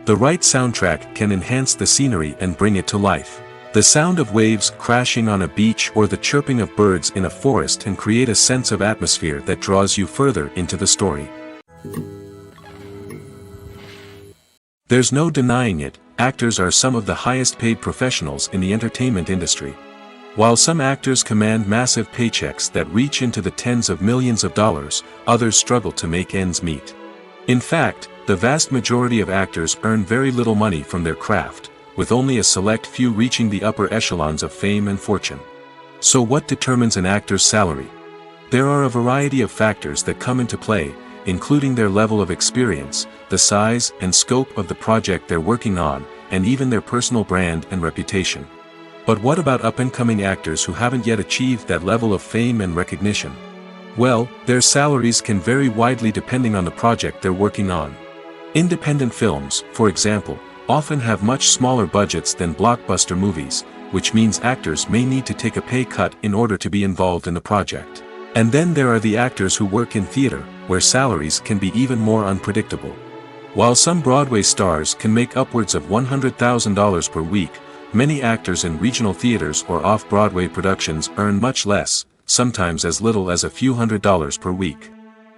The right soundtrack can enhance the scenery and bring it to life. The sound of waves crashing on a beach or the chirping of birds in a forest can create a sense of atmosphere that draws you further into the story. There's no denying it, actors are some of the highest paid professionals in the entertainment industry. While some actors command massive paychecks that reach into the tens of millions of dollars, others struggle to make ends meet. In fact, the vast majority of actors earn very little money from their craft, with only a select few reaching the upper echelons of fame and fortune. So what determines an actor's salary? There are a variety of factors that come into play, including their level of experience, the size and scope of the project they're working on, and even their personal brand and reputation. But what about up-and-coming actors who haven't yet achieved that level of fame and recognition? Well, their salaries can vary widely depending on the project they're working on. Independent films, for example, often have much smaller budgets than blockbuster movies, which means actors may need to take a pay cut in order to be involved in the project. And then there are the actors who work in theater, where salaries can be even more unpredictable. While some Broadway stars can make upwards of $100,000 per week, many actors in regional theaters or off-Broadway productions earn much less, sometimes as little as a few $100s per week.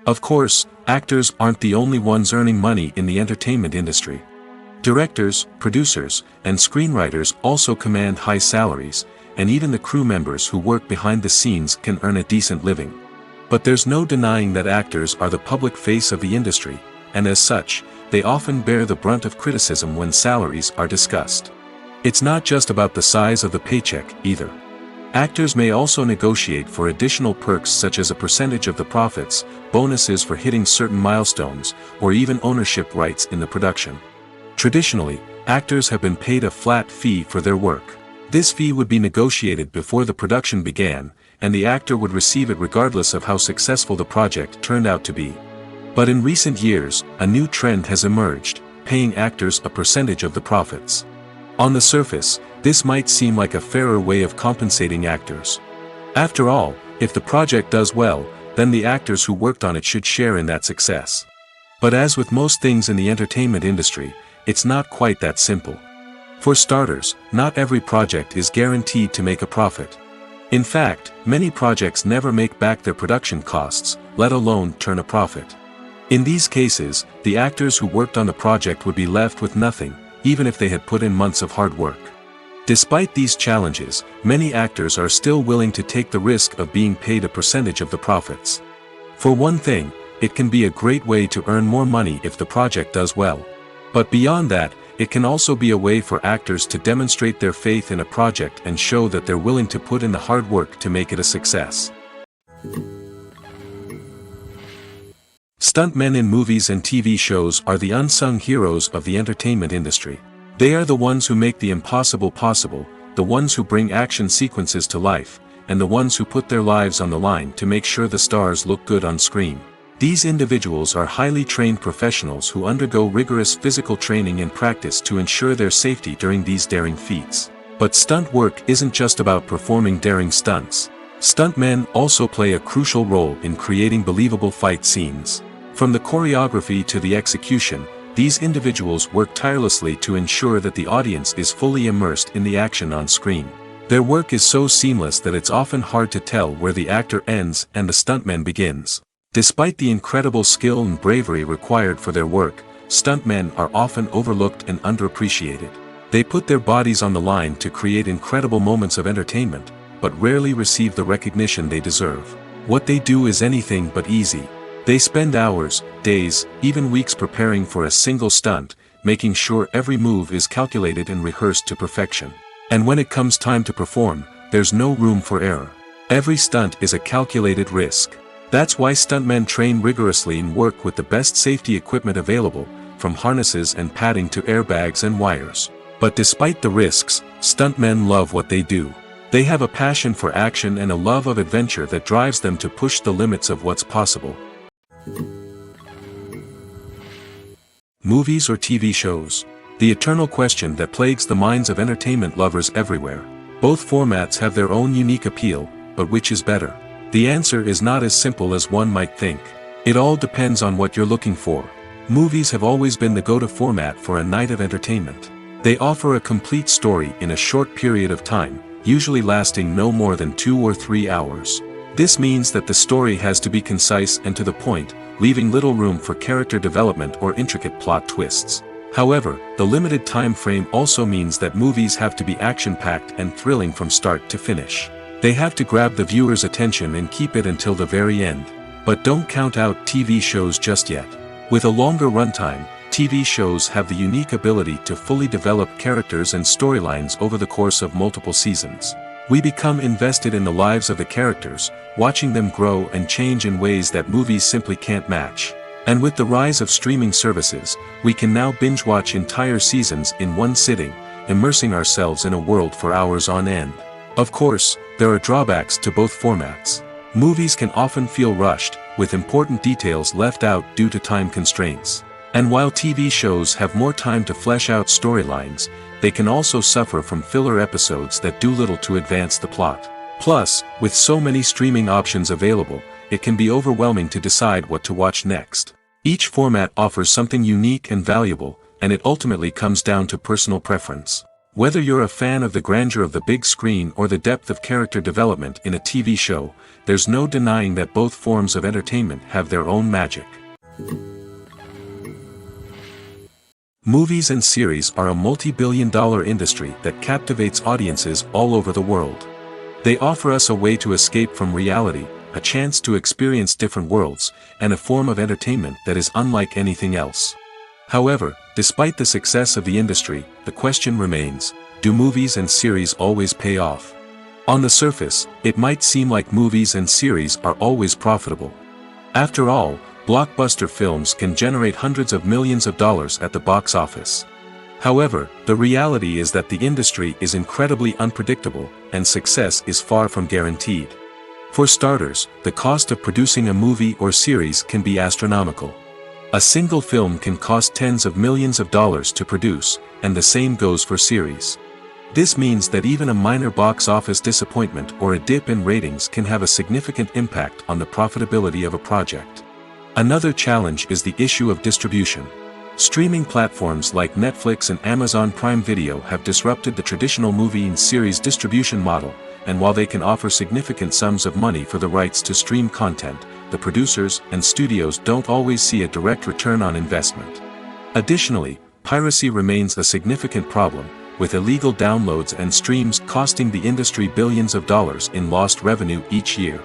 Of course, actors aren't the only ones earning money in the entertainment industry. Directors, producers, and screenwriters also command high salaries, and even the crew members who work behind the scenes can earn a decent living. But there's no denying that actors are the public face of the industry, and as such, they often bear the brunt of criticism when salaries are discussed. It's not just about the size of the paycheck, either. Actors may also negotiate for additional perks such as a percentage of the profits, bonuses for hitting certain milestones, or even ownership rights in the production. Traditionally, actors have been paid a flat fee for their work. This fee would be negotiated before the production began, and the actor would receive it regardless of how successful the project turned out to be. But in recent years, a new trend has emerged, paying actors a percentage of the profits. On the surface, this might seem like a fairer way of compensating actors. After all, If the project does well, then the actors who worked on it should share in that success. But as with most things in the entertainment industry, it's not quite that simple. For starters, not every project is guaranteed to make a profit. In fact, many projects never make back their production costs, let alone turn a profit. In these cases, the actors who worked on the project would be left with nothing, even if they had put in months of hard work. Despite these challenges, many actors are still willing to take the risk of being paid a percentage of the profits. For one thing, it can be a great way to earn more money if the project does well. But beyond that, it can also be a way for actors to demonstrate their faith in a project and show that they're willing to put in the hard work to make it a success. Stuntmen in movies and TV shows are the unsung heroes of the entertainment industry. They are the ones who make the impossible possible, the ones who bring action sequences to life, and the ones who put their lives on the line to make sure the stars look good on screen. These individuals are highly trained professionals who undergo rigorous physical training and practice to ensure their safety during these daring feats. But stunt work isn't just about performing daring stunts. Stuntmen also play a crucial role in creating believable fight scenes. From the choreography to the execution, these individuals work tirelessly to ensure that the audience is fully immersed in the action on screen. Their work is so seamless that it's often hard to tell where the actor ends and the stuntman begins. Despite the incredible skill and bravery required for their work, stuntmen are often overlooked and underappreciated. They put their bodies on the line to create incredible moments of entertainment, but rarely receive the recognition they deserve. What they do is anything but easy. They spend hours, days, even weeks preparing for a single stunt, making sure every move is calculated and rehearsed to perfection. And when it comes time to perform, there's no room for error. Every stunt is a calculated risk. That's why stuntmen train rigorously and work with the best safety equipment available, from harnesses and padding to airbags and wires. But despite the risks, stuntmen love what they do. They have a passion for action and a love of adventure that drives them to push the limits of what's possible. Movies or TV shows? The eternal question that plagues the minds of entertainment lovers everywhere. Both formats have their own unique appeal, but which is better? The answer is not as simple as one might think. It all depends on what you're looking for. Movies have always been the go-to format for a night of entertainment. They offer a complete story in a short period of time, usually lasting no more than 2 or 3 hours. This means that the story has to be concise and to the point, leaving little room for character development or intricate plot twists. However, the limited time frame also means that movies have to be action-packed and thrilling from start to finish. They have to grab the viewer's attention and keep it until the very end. But don't count out TV shows just yet. With a longer runtime, TV shows have the unique ability to fully develop characters and storylines over the course of multiple seasons. We become invested in the lives of the characters, watching them grow and change in ways that movies simply can't match. And with the rise of streaming services, we can now binge-watch entire seasons in one sitting, immersing ourselves in a world for hours on end. Of course, there are drawbacks to both formats. Movies can often feel rushed, with important details left out due to time constraints. And while TV shows have more time to flesh out storylines, they can also suffer from filler episodes that do little to advance the plot. Plus, with so many streaming options available, it can be overwhelming to decide what to watch next. Each format offers something unique and valuable, and it ultimately comes down to personal preference. Whether you're a fan of the grandeur of the big screen or the depth of character development in a TV show, there's no denying that both forms of entertainment have their own magic. Movies and series are a multi-billion-dollar industry that captivates audiences all over the world. They offer us a way to escape from reality, a chance to experience different worlds, and a form of entertainment that is unlike anything else. However, despite the success of the industry, the question remains, do movies and series always pay off? On the surface, it might seem like movies and series are always profitable. After all, blockbuster films can generate hundreds of millions of dollars at the box office. However, the reality is that the industry is incredibly unpredictable, and success is far from guaranteed. For starters, the cost of producing a movie or series can be astronomical. A single film can cost tens of millions of dollars to produce, and the same goes for series. This means that even a minor box office disappointment or a dip in ratings can have a significant impact on the profitability of a project. Another challenge is the issue of distribution. Streaming platforms like Netflix and Amazon Prime Video have disrupted the traditional movie and series distribution model, and while they can offer significant sums of money for the rights to stream content, the producers and studios don't always see a direct return on investment. Additionally, piracy remains a significant problem, with illegal downloads and streams costing the industry billions of dollars in lost revenue each year.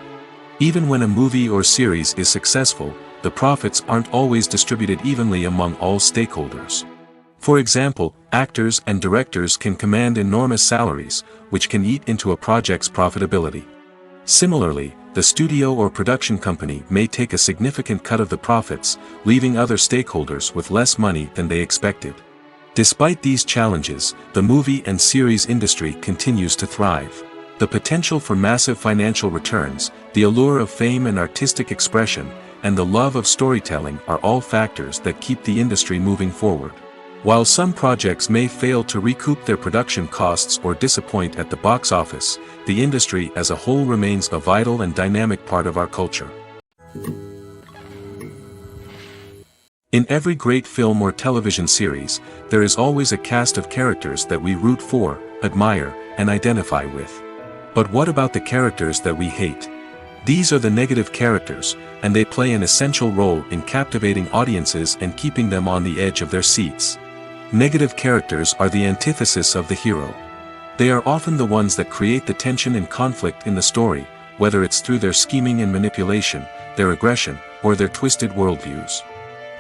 Even when a movie or series is successful, the profits aren't always distributed evenly among all stakeholders. For example, actors and directors can command enormous salaries, which can eat into a project's profitability. Similarly, the studio or production company may take a significant cut of the profits, leaving other stakeholders with less money than they expected. Despite these challenges, the movie and series industry continues to thrive. The potential for massive financial returns, the allure of fame and artistic expression, and the love of storytelling are all factors that keep the industry moving forward. While some projects may fail to recoup their production costs or disappoint at the box office, the industry as a whole remains a vital and dynamic part of our culture. In every great film or television series, there is always a cast of characters that we root for, admire, and identify with. But what about the characters that we hate? These are the negative characters, and they play an essential role in captivating audiences and keeping them on the edge of their seats. Negative characters are the antithesis of the hero. They are often the ones that create the tension and conflict in the story, whether it's through their scheming and manipulation, their aggression, or their twisted worldviews.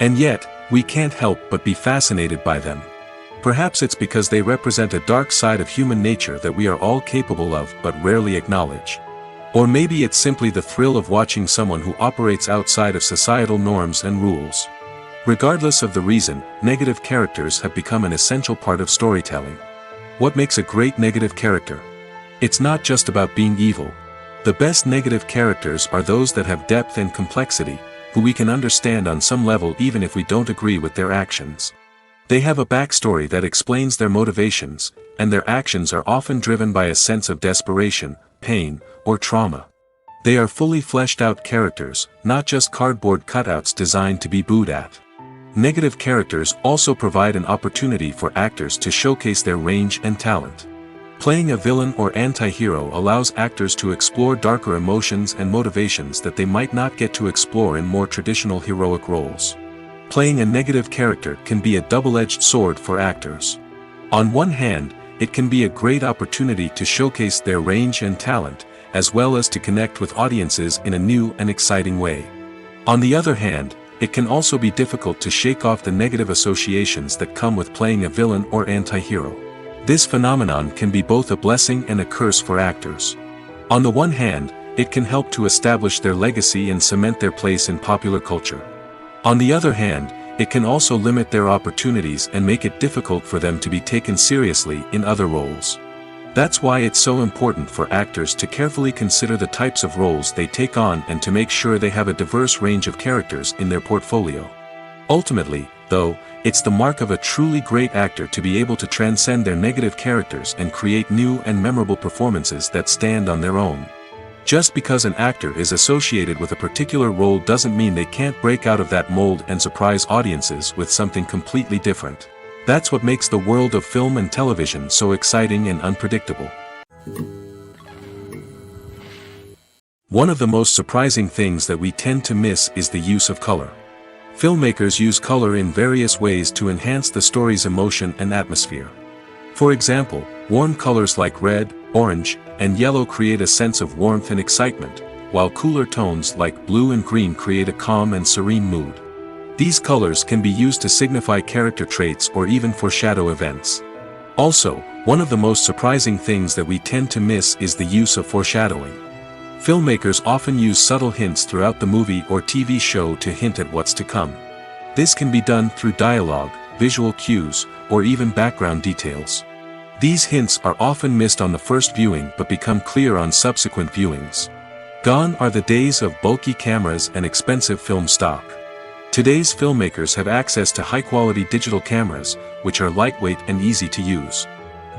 And yet, we can't help but be fascinated by them. Perhaps it's because they represent a dark side of human nature that we are all capable of but rarely acknowledge. Or maybe it's simply the thrill of watching someone who operates outside of societal norms and rules. Regardless of the reason, negative characters have become an essential part of storytelling. What makes a great negative character? It's not just about being evil. The best negative characters are those that have depth and complexity, who we can understand on some level even if we don't agree with their actions. They have a backstory that explains their motivations, and their actions are often driven by a sense of desperation, pain, or trauma. They are fully fleshed out characters, not just cardboard cutouts designed to be booed at. Negative characters also provide an opportunity for actors to showcase their range and talent. Playing a villain or anti-hero allows actors to explore darker emotions and motivations that they might not get to explore in more traditional heroic roles. Playing a negative character can be a double-edged sword for actors. On one hand, it can be a great opportunity to showcase their range and talent, as well as to connect with audiences in a new and exciting way. On the other hand, it can also be difficult to shake off the negative associations that come with playing a villain or anti-hero. This phenomenon can be both a blessing and a curse for actors. On the one hand, it can help to establish their legacy and cement their place in popular culture. On the other hand, it can also limit their opportunities and make it difficult for them to be taken seriously in other roles. That's why it's so important for actors to carefully consider the types of roles they take on and to make sure they have a diverse range of characters in their portfolio. Ultimately, though, it's the mark of a truly great actor to be able to transcend their negative characters and create new and memorable performances that stand on their own. Just because an actor is associated with a particular role doesn't mean they can't break out of that mold and surprise audiences with something completely different. That's what makes the world of film and television so exciting and unpredictable. One of the most surprising things that we tend to miss is the use of color. Filmmakers use color in various ways to enhance the story's emotion and atmosphere. For example, warm colors like red, orange, and yellow create a sense of warmth and excitement, while cooler tones like blue and green create a calm and serene mood. These colors can be used to signify character traits or even foreshadow events. Also, one of the most surprising things that we tend to miss is the use of foreshadowing. Filmmakers often use subtle hints throughout the movie or TV show to hint at what's to come. This can be done through dialogue, visual cues, or even background details. These hints are often missed on the first viewing but become clear on subsequent viewings. Gone are the days of bulky cameras and expensive film stock. Today's filmmakers have access to high-quality digital cameras, which are lightweight and easy to use.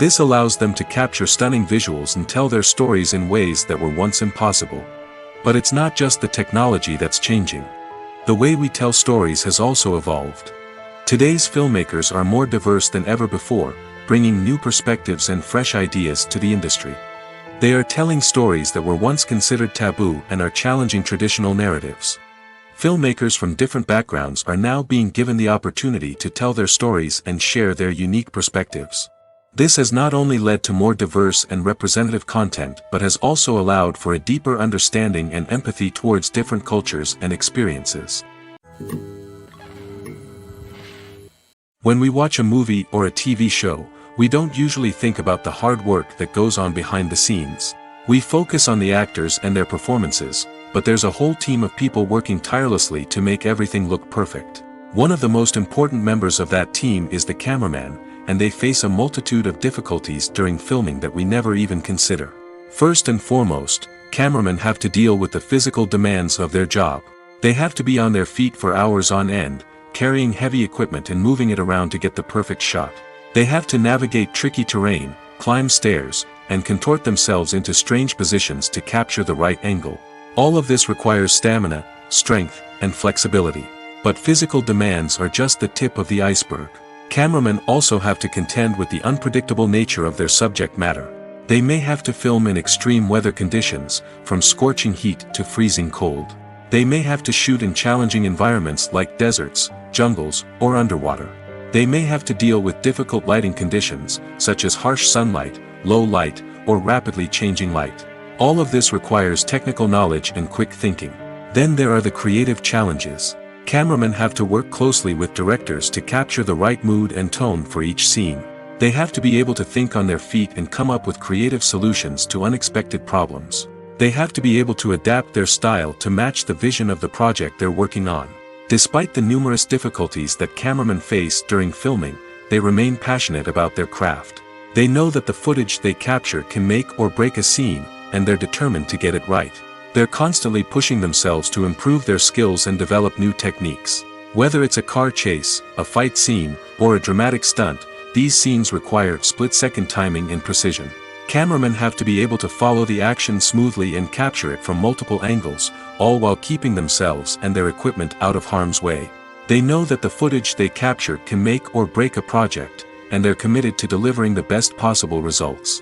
This allows them to capture stunning visuals and tell their stories in ways that were once impossible. But it's not just the technology that's changing. The way we tell stories has also evolved. Today's filmmakers are more diverse than ever before, bringing new perspectives and fresh ideas to the industry. They are telling stories that were once considered taboo and are challenging traditional narratives. Filmmakers from different backgrounds are now being given the opportunity to tell their stories and share their unique perspectives. This has not only led to more diverse and representative content but has also allowed for a deeper understanding and empathy towards different cultures and experiences. When we watch a movie or a TV show, we don't usually think about the hard work that goes on behind the scenes. We focus on the actors and their performances, but there's a whole team of people working tirelessly to make everything look perfect. One of the most important members of that team is the cameraman, and they face a multitude of difficulties during filming that we never even consider. First and foremost, cameramen have to deal with the physical demands of their job. They have to be on their feet for hours on end, carrying heavy equipment and moving it around to get the perfect shot. They have to navigate tricky terrain, climb stairs, and contort themselves into strange positions to capture the right angle. All of this requires stamina, strength, and flexibility. But physical demands are just the tip of the iceberg. Cameramen also have to contend with the unpredictable nature of their subject matter. They may have to film in extreme weather conditions, from scorching heat to freezing cold. They may have to shoot in challenging environments like deserts, jungles, or underwater. They may have to deal with difficult lighting conditions, such as harsh sunlight, low light, or rapidly changing light. All of this requires technical knowledge and quick thinking. Then there are the creative challenges. Cameramen have to work closely with directors to capture the right mood and tone for each scene. They have to be able to think on their feet and come up with creative solutions to unexpected problems. They have to be able to adapt their style to match the vision of the project they're working on. Despite the numerous difficulties that cameramen face during filming, they remain passionate about their craft. They know that the footage they capture can make or break a scene, and they're determined to get it right. They're constantly pushing themselves to improve their skills and develop new techniques. Whether it's a car chase, a fight scene, or a dramatic stunt, these scenes require split-second timing and precision. Cameramen have to be able to follow the action smoothly and capture it from multiple angles, all while keeping themselves and their equipment out of harm's way. They know that the footage they capture can make or break a project, and they're committed to delivering the best possible results.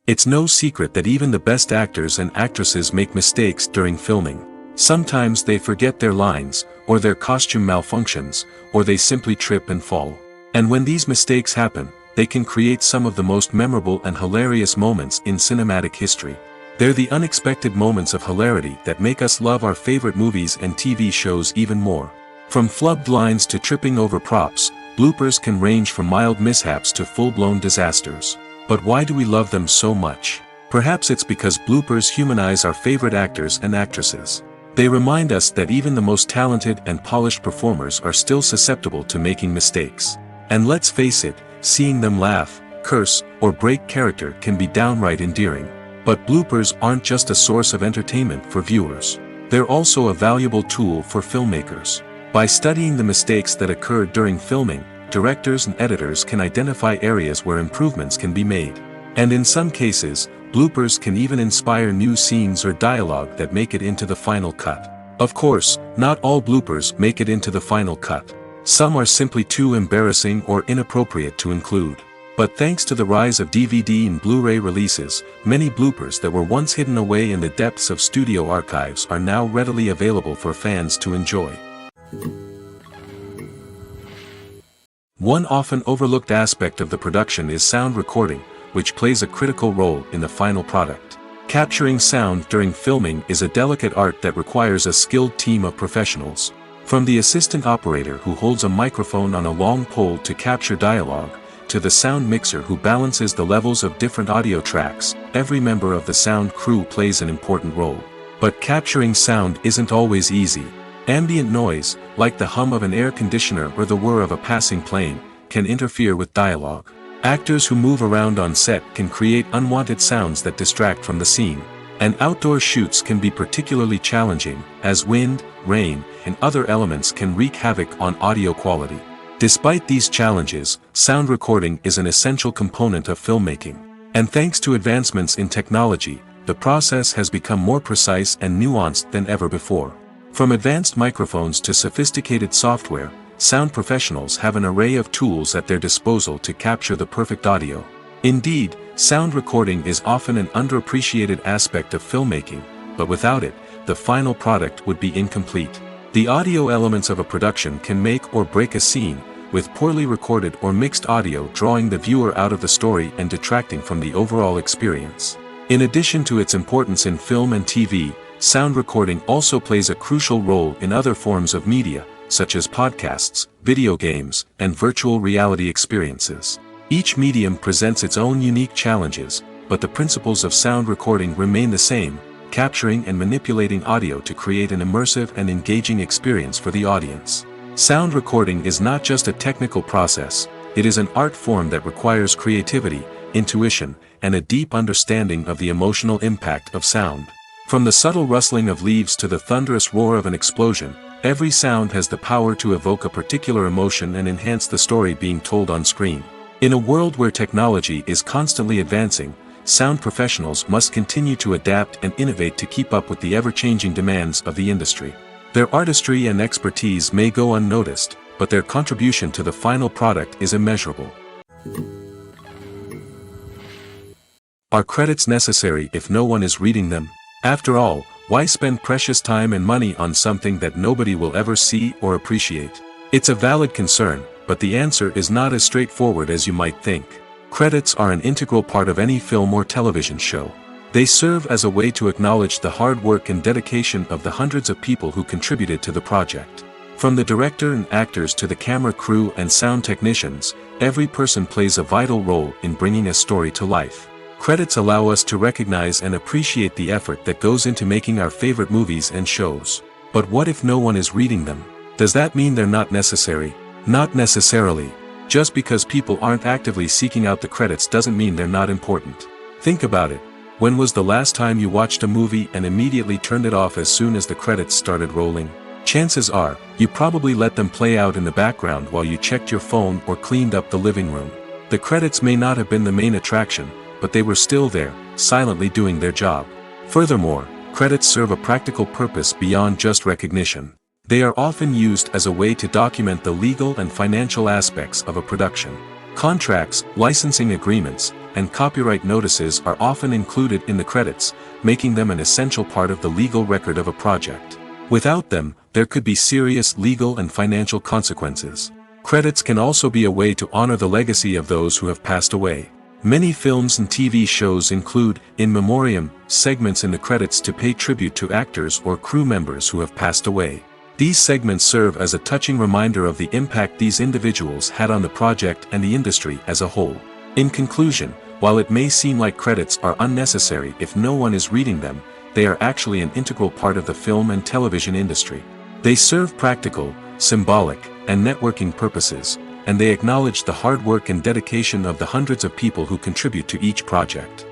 It's no secret that even the best actors and actresses make mistakes during filming. Sometimes they forget their lines, or their costume malfunctions, or they simply trip and fall. And when these mistakes happen, they can create some of the most memorable and hilarious moments in cinematic history. They're the unexpected moments of hilarity that make us love our favorite movies and TV shows even more. From flubbed lines to tripping over props, bloopers can range from mild mishaps to full-blown disasters. But why do we love them so much? Perhaps it's because bloopers humanize our favorite actors and actresses. They remind us that even the most talented and polished performers are still susceptible to making mistakes. And let's face it, seeing them laugh, curse, or break character can be downright endearing. But bloopers aren't just a source of entertainment for viewers. They're also a valuable tool for filmmakers. By studying the mistakes that occur during filming, directors and editors can identify areas where improvements can be made. And in some cases, bloopers can even inspire new scenes or dialogue that make it into the final cut. Of course, not all bloopers make it into the final cut. Some are simply too embarrassing or inappropriate to include. But thanks to the rise of DVD and Blu-ray releases, many bloopers that were once hidden away in the depths of studio archives are now readily available for fans to enjoy. One often overlooked aspect of the production is sound recording, which plays a critical role in the final product. Capturing sound during filming is a delicate art that requires a skilled team of professionals. From the assistant operator who holds a microphone on a long pole to capture dialogue, to the sound mixer who balances the levels of different audio tracks, every member of the sound crew plays an important role. But capturing sound isn't always easy. Ambient noise, like the hum of an air conditioner or the whir of a passing plane, can interfere with dialogue. Actors who move around on set can create unwanted sounds that distract from the scene. And outdoor shoots can be particularly challenging, as wind, rain, and other elements can wreak havoc on audio quality. Despite these challenges, sound recording is an essential component of filmmaking. And thanks to advancements in technology, the process has become more precise and nuanced than ever before. From advanced microphones to sophisticated software, sound professionals have an array of tools at their disposal to capture the perfect audio. Indeed, sound recording is often an underappreciated aspect of filmmaking, but without it, the final product would be incomplete. The audio elements of a production can make or break a scene, with poorly recorded or mixed audio drawing the viewer out of the story and detracting from the overall experience. In addition to its importance in film and TV, sound recording also plays a crucial role in other forms of media, such as podcasts, video games, and virtual reality experiences. Each medium presents its own unique challenges, but the principles of sound recording remain the same, capturing and manipulating audio to create an immersive and engaging experience for the audience. Sound recording is not just a technical process, it is an art form that requires creativity, intuition, and a deep understanding of the emotional impact of sound. From the subtle rustling of leaves to the thunderous roar of an explosion, every sound has the power to evoke a particular emotion and enhance the story being told on screen. In a world where technology is constantly advancing, sound professionals must continue to adapt and innovate to keep up with the ever-changing demands of the industry. Their artistry and expertise may go unnoticed, but their contribution to the final product is immeasurable. Are credits necessary if no one is reading them? After all, why spend precious time and money on something that nobody will ever see or appreciate? It's a valid concern, but the answer is not as straightforward as you might think. Credits are an integral part of any film or television show. They serve as a way to acknowledge the hard work and dedication of the hundreds of people who contributed to the project. From the director and actors to the camera crew and sound technicians, every person plays a vital role in bringing a story to life. Credits allow us to recognize and appreciate the effort that goes into making our favorite movies and shows. But what if no one is reading them? Does that mean they're not necessary? Not necessarily. Just because people aren't actively seeking out the credits doesn't mean they're not important. Think about it. When was the last time you watched a movie and immediately turned it off as soon as the credits started rolling? Chances are, you probably let them play out in the background while you checked your phone or cleaned up the living room. The credits may not have been the main attraction, but they were still there, silently doing their job. Furthermore, credits serve a practical purpose beyond just recognition. They are often used as a way to document the legal and financial aspects of a production. Contracts, licensing agreements, and copyright notices are often included in the credits, making them an essential part of the legal record of a project. Without them, there could be serious legal and financial consequences. Credits can also be a way to honor the legacy of those who have passed away. Many films and TV shows include, in memoriam, segments in the credits to pay tribute to actors or crew members who have passed away. These segments serve as a touching reminder of the impact these individuals had on the project and the industry as a whole. In conclusion, while it may seem like credits are unnecessary if no one is reading them, they are actually an integral part of the film and television industry. They serve practical, symbolic, and networking purposes, and they acknowledge the hard work and dedication of the hundreds of people who contribute to each project.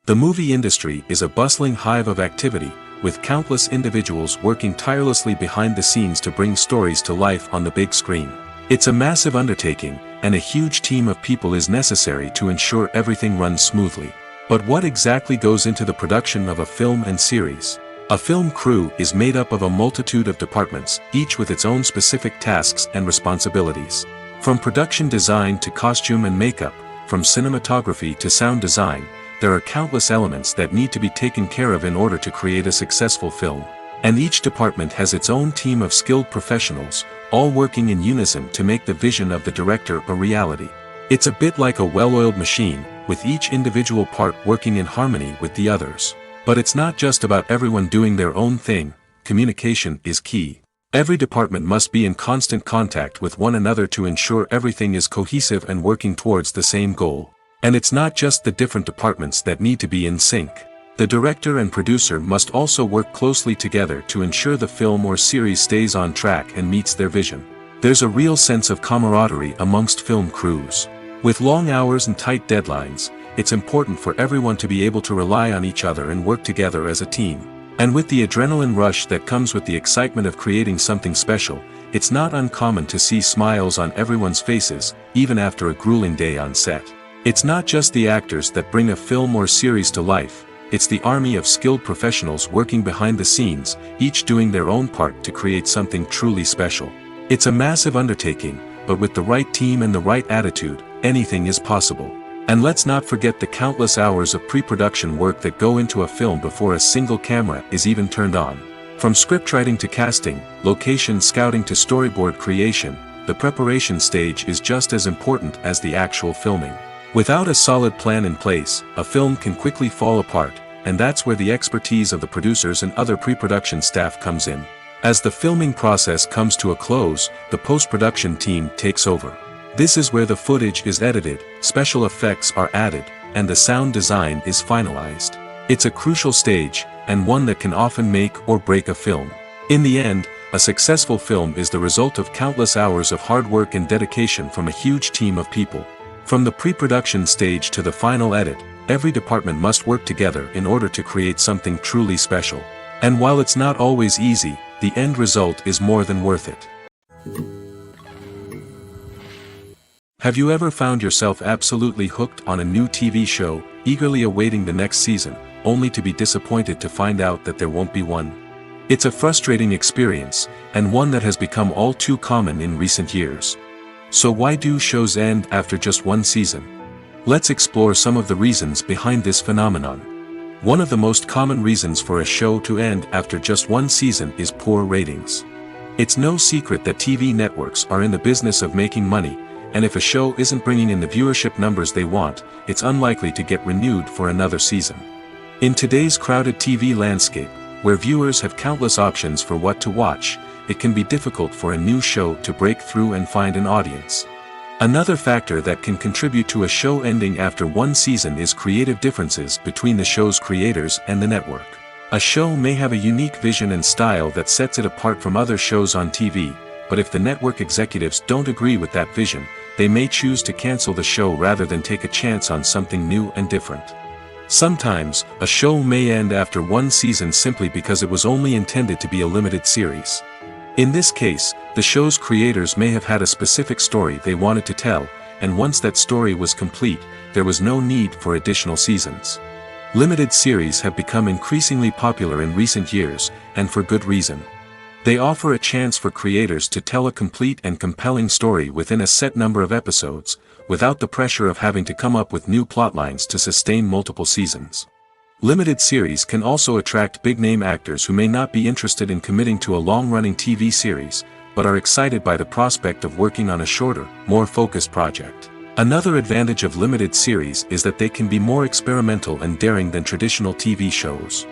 The movie industry is a bustling hive of activity, with countless individuals working tirelessly behind the scenes to bring stories to life on the big screen. It's a massive undertaking, and a huge team of people is necessary to ensure everything runs smoothly. But what exactly goes into the production of a film and series? A film crew is made up of a multitude of departments, each with its own specific tasks and responsibilities. From production design to costume and makeup, from cinematography to sound design, there are countless elements that need to be taken care of in order to create a successful film. And each department has its own team of skilled professionals, all working in unison to make the vision of the director a reality. It's a bit like a well-oiled machine, with each individual part working in harmony with the others. But it's not just about everyone doing their own thing, communication is key. Every department must be in constant contact with one another to ensure everything is cohesive and working towards the same goal. And it's not just the different departments that need to be in sync. The director and producer must also work closely together to ensure the film or series stays on track and meets their vision. There's a real sense of camaraderie amongst film crews. With long hours and tight deadlines, it's important for everyone to be able to rely on each other and work together as a team. And with the adrenaline rush that comes with the excitement of creating something special, it's not uncommon to see smiles on everyone's faces, even after a grueling day on set. It's not just the actors that bring a film or series to life, it's the army of skilled professionals working behind the scenes, each doing their own part to create something truly special. It's a massive undertaking, but with the right team and the right attitude, anything is possible. And let's not forget the countless hours of pre-production work that go into a film before a single camera is even turned on. From scriptwriting to casting, location scouting to storyboard creation, the preparation stage is just as important as the actual filming. Without a solid plan in place, a film can quickly fall apart, and that's where the expertise of the producers and other pre-production staff comes in. As the filming process comes to a close, the post-production team takes over. This is where the footage is edited, special effects are added, and the sound design is finalized. It's a crucial stage, and one that can often make or break a film. In the end, a successful film is the result of countless hours of hard work and dedication from a huge team of people. From the pre-production stage to the final edit, every department must work together in order to create something truly special. And while it's not always easy, the end result is more than worth it. Have you ever found yourself absolutely hooked on a new TV show, eagerly awaiting the next season, only to be disappointed to find out that there won't be one? It's a frustrating experience, and one that has become all too common in recent years. So why do shows end after just one season? Let's explore some of the reasons behind this phenomenon. One of the most common reasons for a show to end after just one season is poor ratings. It's no secret that TV networks are in the business of making money, and if a show isn't bringing in the viewership numbers they want, it's unlikely to get renewed for another season. In today's crowded TV landscape, where viewers have countless options for what to watch, it can be difficult for a new show to break through and find an audience. Another factor that can contribute to a show ending after one season is creative differences between the show's creators and the network. A show may have a unique vision and style that sets it apart from other shows on TV, but if the network executives don't agree with that vision, they may choose to cancel the show rather than take a chance on something new and different. Sometimes, a show may end after one season simply because it was only intended to be a limited series. In this case, the show's creators may have had a specific story they wanted to tell, and once that story was complete, there was no need for additional seasons. Limited series have become increasingly popular in recent years, and for good reason. They offer a chance for creators to tell a complete and compelling story within a set number of episodes, without the pressure of having to come up with new plotlines to sustain multiple seasons. Limited series can also attract big-name actors who may not be interested in committing to a long-running TV series, but are excited by the prospect of working on a shorter, more focused project. Another advantage of limited series is that they can be more experimental and daring than traditional TV shows.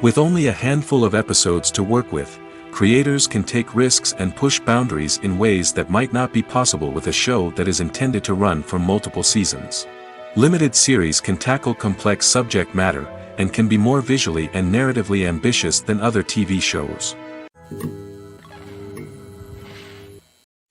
With only a handful of episodes to work with, creators can take risks and push boundaries in ways that might not be possible with a show that is intended to run for multiple seasons. Limited series can tackle complex subject matter, and can be more visually and narratively ambitious than other TV shows.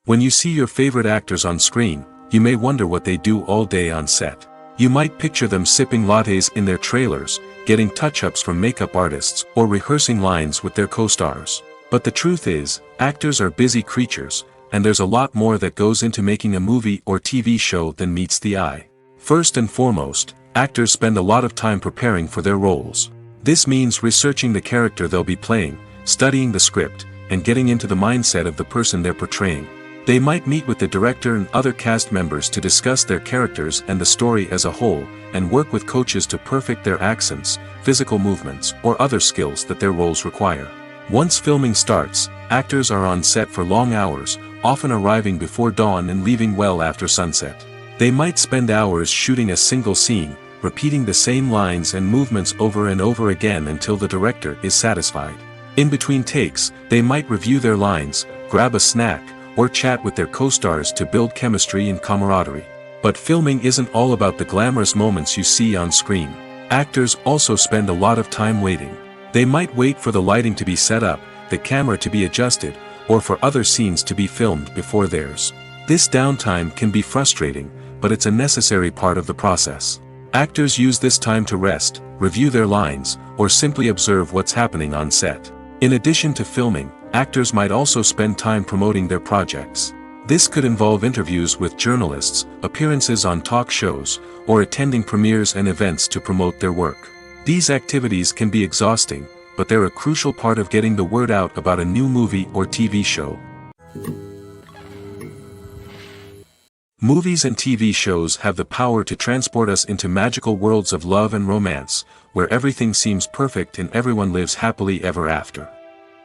When you see your favorite actors on screen, you may wonder what they do all day on set. You might picture them sipping lattes in their trailers, getting touch-ups from makeup artists, or rehearsing lines with their co-stars. But the truth is, actors are busy creatures, and there's a lot more that goes into making a movie or TV show than meets the eye. First and foremost, actors spend a lot of time preparing for their roles. This means researching the character they'll be playing, studying the script, and getting into the mindset of the person they're portraying. They might meet with the director and other cast members to discuss their characters and the story as a whole, and work with coaches to perfect their accents, physical movements, or other skills that their roles require. Once filming starts, actors are on set for long hours, often arriving before dawn and leaving well after sunset. They might spend hours shooting a single scene, repeating the same lines and movements over and over again until the director is satisfied. In between takes, they might review their lines, grab a snack, or chat with their co-stars to build chemistry and camaraderie. But filming isn't all about the glamorous moments you see on screen. Actors also spend a lot of time waiting. They might wait for the lighting to be set up, the camera to be adjusted, or for other scenes to be filmed before theirs. This downtime can be frustrating, but it's a necessary part of the process. Actors use this time to rest, review their lines, or simply observe what's happening on set. In addition to filming, actors might also spend time promoting their projects. This could involve interviews with journalists, appearances on talk shows, or attending premieres and events to promote their work. These activities can be exhausting, but they're a crucial part of getting the word out about a new movie or TV show. Movies and TV shows have the power to transport us into magical worlds of love and romance, where everything seems perfect and everyone lives happily ever after.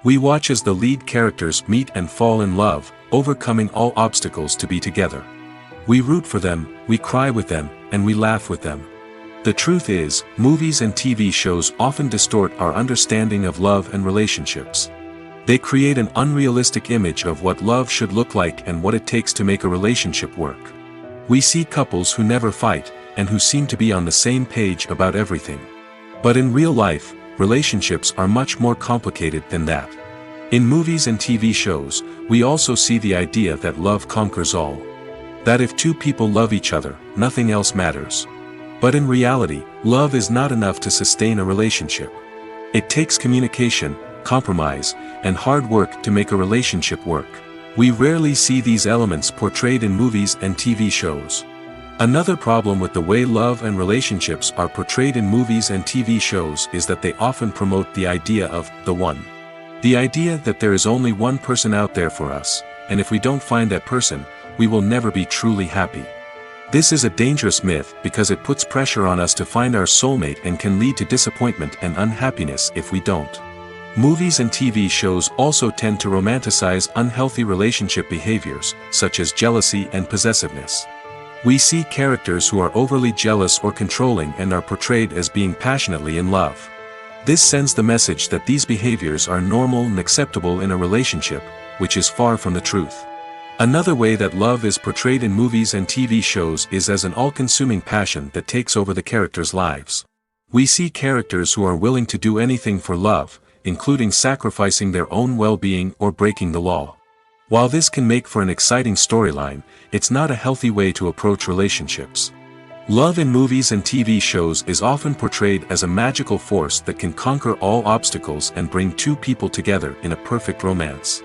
We watch as the lead characters meet and fall in love, overcoming all obstacles to be together. We root for them, we cry with them, and we laugh with them. The truth is, movies and TV shows often distort our understanding of love and relationships. They create an unrealistic image of what love should look like and what it takes to make a relationship work. We see couples who never fight, and who seem to be on the same page about everything. But in real life, relationships are much more complicated than that. In movies and TV shows, we also see the idea that love conquers all. That if two people love each other, nothing else matters. But in reality, love is not enough to sustain a relationship. It takes communication, compromise, and hard work to make a relationship work. We rarely see these elements portrayed in movies and TV shows. Another problem with the way love and relationships are portrayed in movies and TV shows is that they often promote the idea of the one. The idea that there is only one person out there for us, and if we don't find that person, we will never be truly happy. This is a dangerous myth because it puts pressure on us to find our soulmate and can lead to disappointment and unhappiness if we don't. Movies and TV shows also tend to romanticize unhealthy relationship behaviors, such as jealousy and possessiveness. We see characters who are overly jealous or controlling and are portrayed as being passionately in love. This sends the message that these behaviors are normal and acceptable in a relationship, which is far from the truth. Another way that love is portrayed in movies and TV shows is as an all-consuming passion that takes over the characters' lives. We see characters who are willing to do anything for love, including sacrificing their own well-being or breaking the law. While this can make for an exciting storyline, it's not a healthy way to approach relationships. Love in movies and TV shows is often portrayed as a magical force that can conquer all obstacles and bring two people together in a perfect romance.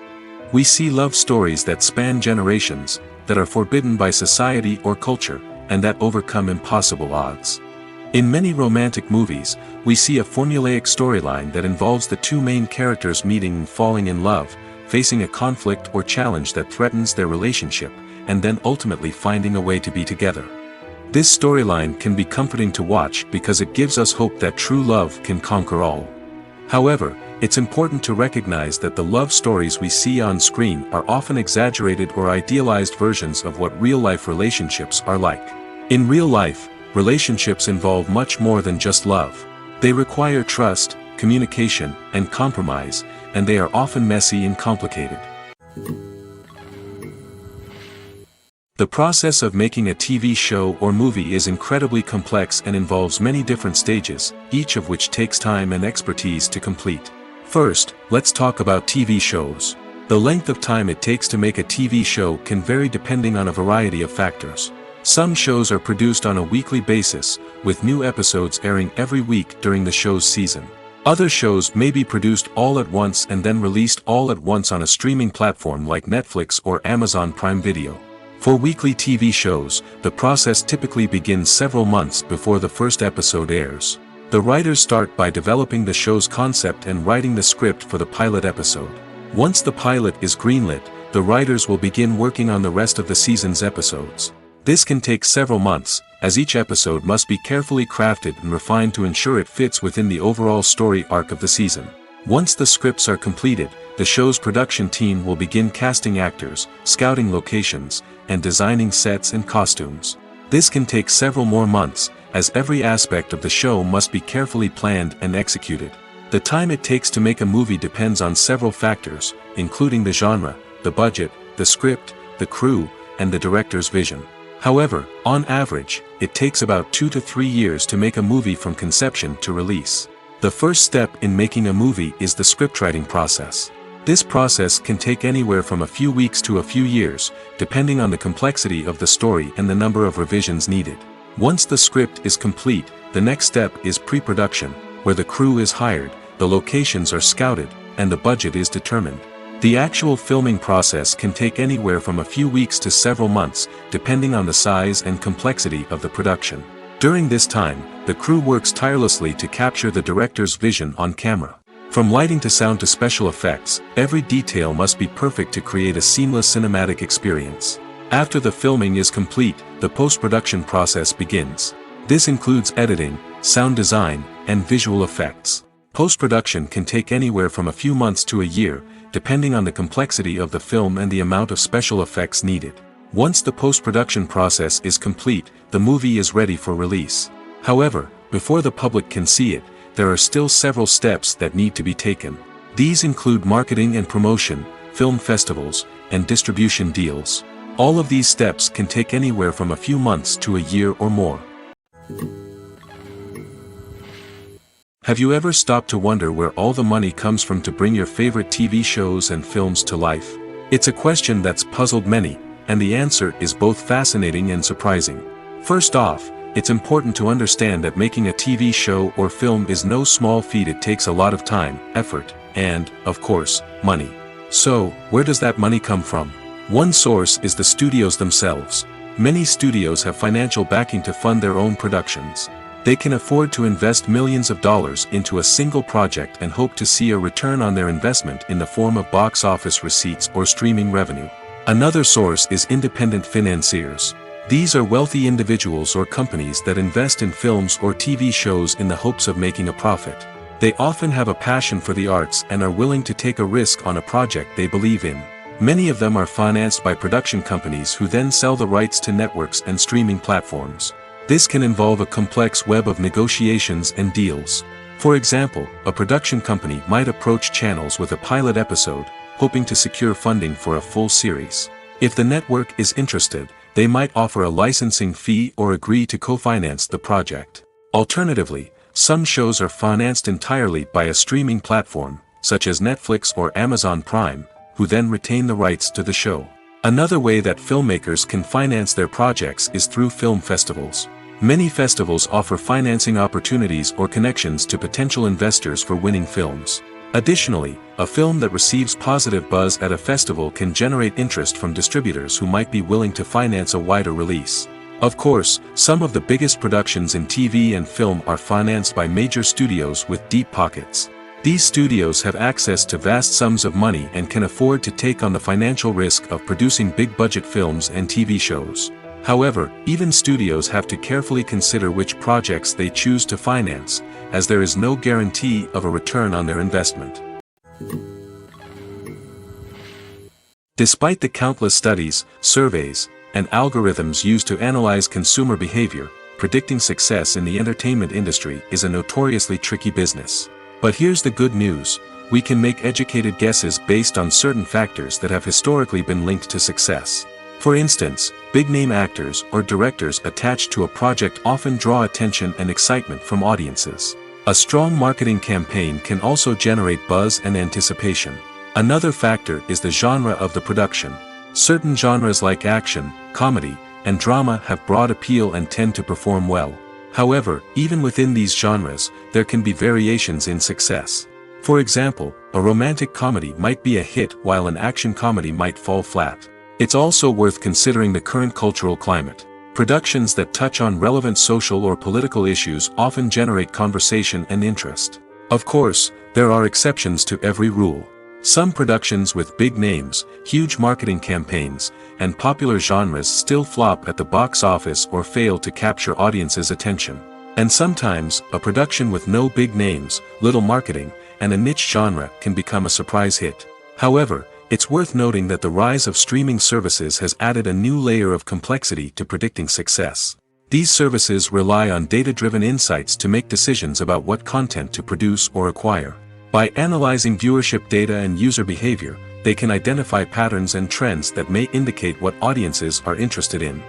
We see love stories that span generations, that are forbidden by society or culture, and that overcome impossible odds. In many romantic movies, we see a formulaic storyline that involves the two main characters meeting and falling in love, facing a conflict or challenge that threatens their relationship, and then ultimately finding a way to be together. This storyline can be comforting to watch because it gives us hope that true love can conquer all. However, it's important to recognize that the love stories we see on screen are often exaggerated or idealized versions of what real-life relationships are like. In real life, relationships involve much more than just love. They require trust, communication, and compromise, and they are often messy and complicated. The process of making a TV show or movie is incredibly complex and involves many different stages, each of which takes time and expertise to complete. First, let's talk about TV shows. The length of time it takes to make a TV show can vary depending on a variety of factors. Some shows are produced on a weekly basis, with new episodes airing every week during the show's season. Other shows may be produced all at once and then released all at once on a streaming platform like Netflix or Amazon Prime Video. For weekly TV shows, the process typically begins several months before the first episode airs. The writers start by developing the show's concept and writing the script for the pilot episode. Once the pilot is greenlit, the writers will begin working on the rest of the season's episodes. This can take several months, as each episode must be carefully crafted and refined to ensure it fits within the overall story arc of the season. Once the scripts are completed, the show's production team will begin casting actors, scouting locations, and designing sets and costumes. This can take several more months, as every aspect of the show must be carefully planned and executed. The time it takes to make a movie depends on several factors, including the genre, the budget, the script, the crew, and the director's vision. However, on average, it takes about 2 to 3 years to make a movie from conception to release. The first step in making a movie is the scriptwriting process. This process can take anywhere from a few weeks to a few years, depending on the complexity of the story and the number of revisions needed. Once the script is complete, the next step is pre-production, where the crew is hired, the locations are scouted, and the budget is determined. The actual filming process can take anywhere from a few weeks to several months, depending on the size and complexity of the production. During this time, the crew works tirelessly to capture the director's vision on camera. From lighting to sound to special effects, every detail must be perfect to create a seamless cinematic experience. After the filming is complete, the post-production process begins. This includes editing, sound design, and visual effects. Post-production can take anywhere from a few months to a year, depending on the complexity of the film and the amount of special effects needed. Once the post-production process is complete, the movie is ready for release. However, before the public can see it, there are still several steps that need to be taken. These include marketing and promotion, film festivals, and distribution deals. All of these steps can take anywhere from a few months to a year or more. Have you ever stopped to wonder where all the money comes from to bring your favorite TV shows and films to life? It's a question that's puzzled many, and the answer is both fascinating and surprising. First off, it's important to understand that making a TV show or film is no small feat. It takes a lot of time, effort, and, of course, money. So, where does that money come from? One source is the studios themselves. Many studios have financial backing to fund their own productions. They can afford to invest millions of dollars into a single project and hope to see a return on their investment in the form of box office receipts or streaming revenue. Another source is independent financiers. These are wealthy individuals or companies that invest in films or TV shows in the hopes of making a profit. They often have a passion for the arts and are willing to take a risk on a project they believe in. Many of them are financed by production companies who then sell the rights to networks and streaming platforms. This can involve a complex web of negotiations and deals. For example, a production company might approach channels with a pilot episode, hoping to secure funding for a full series. If the network is interested, they might offer a licensing fee or agree to co-finance the project. Alternatively, some shows are financed entirely by a streaming platform, such as Netflix or Amazon Prime, who then retain the rights to the show. Another way that filmmakers can finance their projects is through film festivals. Many festivals offer financing opportunities or connections to potential investors for winning films. Additionally, a film that receives positive buzz at a festival can generate interest from distributors who might be willing to finance a wider release. Of course, some of the biggest productions in TV and film are financed by major studios with deep pockets. These studios have access to vast sums of money and can afford to take on the financial risk of producing big-budget films and TV shows. However, even studios have to carefully consider which projects they choose to finance, as there is no guarantee of a return on their investment. Despite the countless studies, surveys, and algorithms used to analyze consumer behavior, predicting success in the entertainment industry is a notoriously tricky business. But here's the good news: we can make educated guesses based on certain factors that have historically been linked to success. For instance, big-name actors or directors attached to a project often draw attention and excitement from audiences. A strong marketing campaign can also generate buzz and anticipation. Another factor is the genre of the production. Certain genres like action, comedy, and drama have broad appeal and tend to perform well. However, even within these genres, there can be variations in success. For example, a romantic comedy might be a hit while an action comedy might fall flat. It's also worth considering the current cultural climate. Productions that touch on relevant social or political issues often generate conversation and interest. Of course, there are exceptions to every rule. Some productions with big names, huge marketing campaigns, and popular genres still flop at the box office or fail to capture audiences' attention. And sometimes, a production with no big names, little marketing, and a niche genre can become a surprise hit. However, it's worth noting that the rise of streaming services has added a new layer of complexity to predicting success. These services rely on data-driven insights to make decisions about what content to produce or acquire. By analyzing viewership data and user behavior, they can identify patterns and trends that may indicate what audiences are interested in.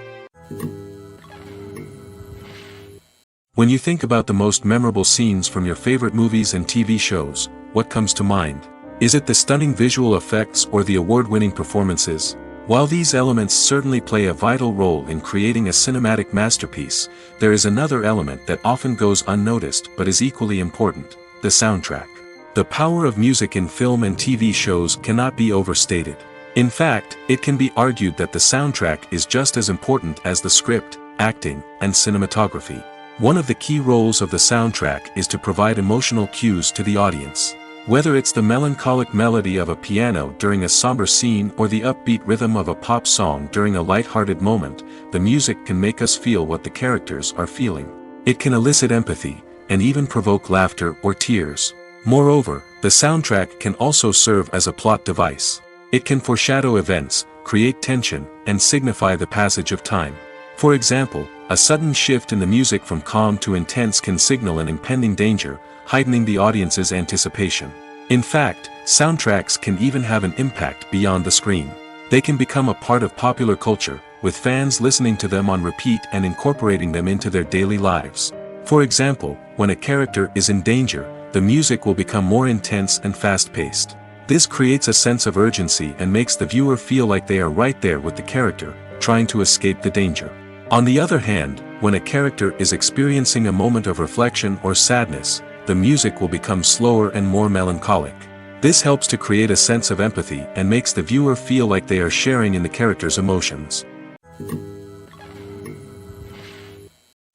When you think about the most memorable scenes from your favorite movies and TV shows, what comes to mind? Is it the stunning visual effects or the award-winning performances? While these elements certainly play a vital role in creating a cinematic masterpiece, there is another element that often goes unnoticed but is equally important: the soundtrack. The power of music in film and TV shows cannot be overstated. In fact, it can be argued that the soundtrack is just as important as the script, acting, and cinematography. One of the key roles of the soundtrack is to provide emotional cues to the audience. Whether it's the melancholic melody of a piano during a somber scene or the upbeat rhythm of a pop song during a light-hearted moment, the music can make us feel what the characters are feeling. It can elicit empathy, and even provoke laughter or tears. Moreover, the soundtrack can also serve as a plot device. It can foreshadow events, create tension, and signify the passage of time. For example, a sudden shift in the music from calm to intense can signal an impending danger, heightening the audience's anticipation. In fact, soundtracks can even have an impact beyond the screen. They can become a part of popular culture, with fans listening to them on repeat and incorporating them into their daily lives. For example, when a character is in danger, the music will become more intense and fast-paced. This creates a sense of urgency and makes the viewer feel like they are right there with the character, trying to escape the danger. On the other hand, when a character is experiencing a moment of reflection or sadness, the music will become slower and more melancholic. This helps to create a sense of empathy and makes the viewer feel like they are sharing in the character's emotions.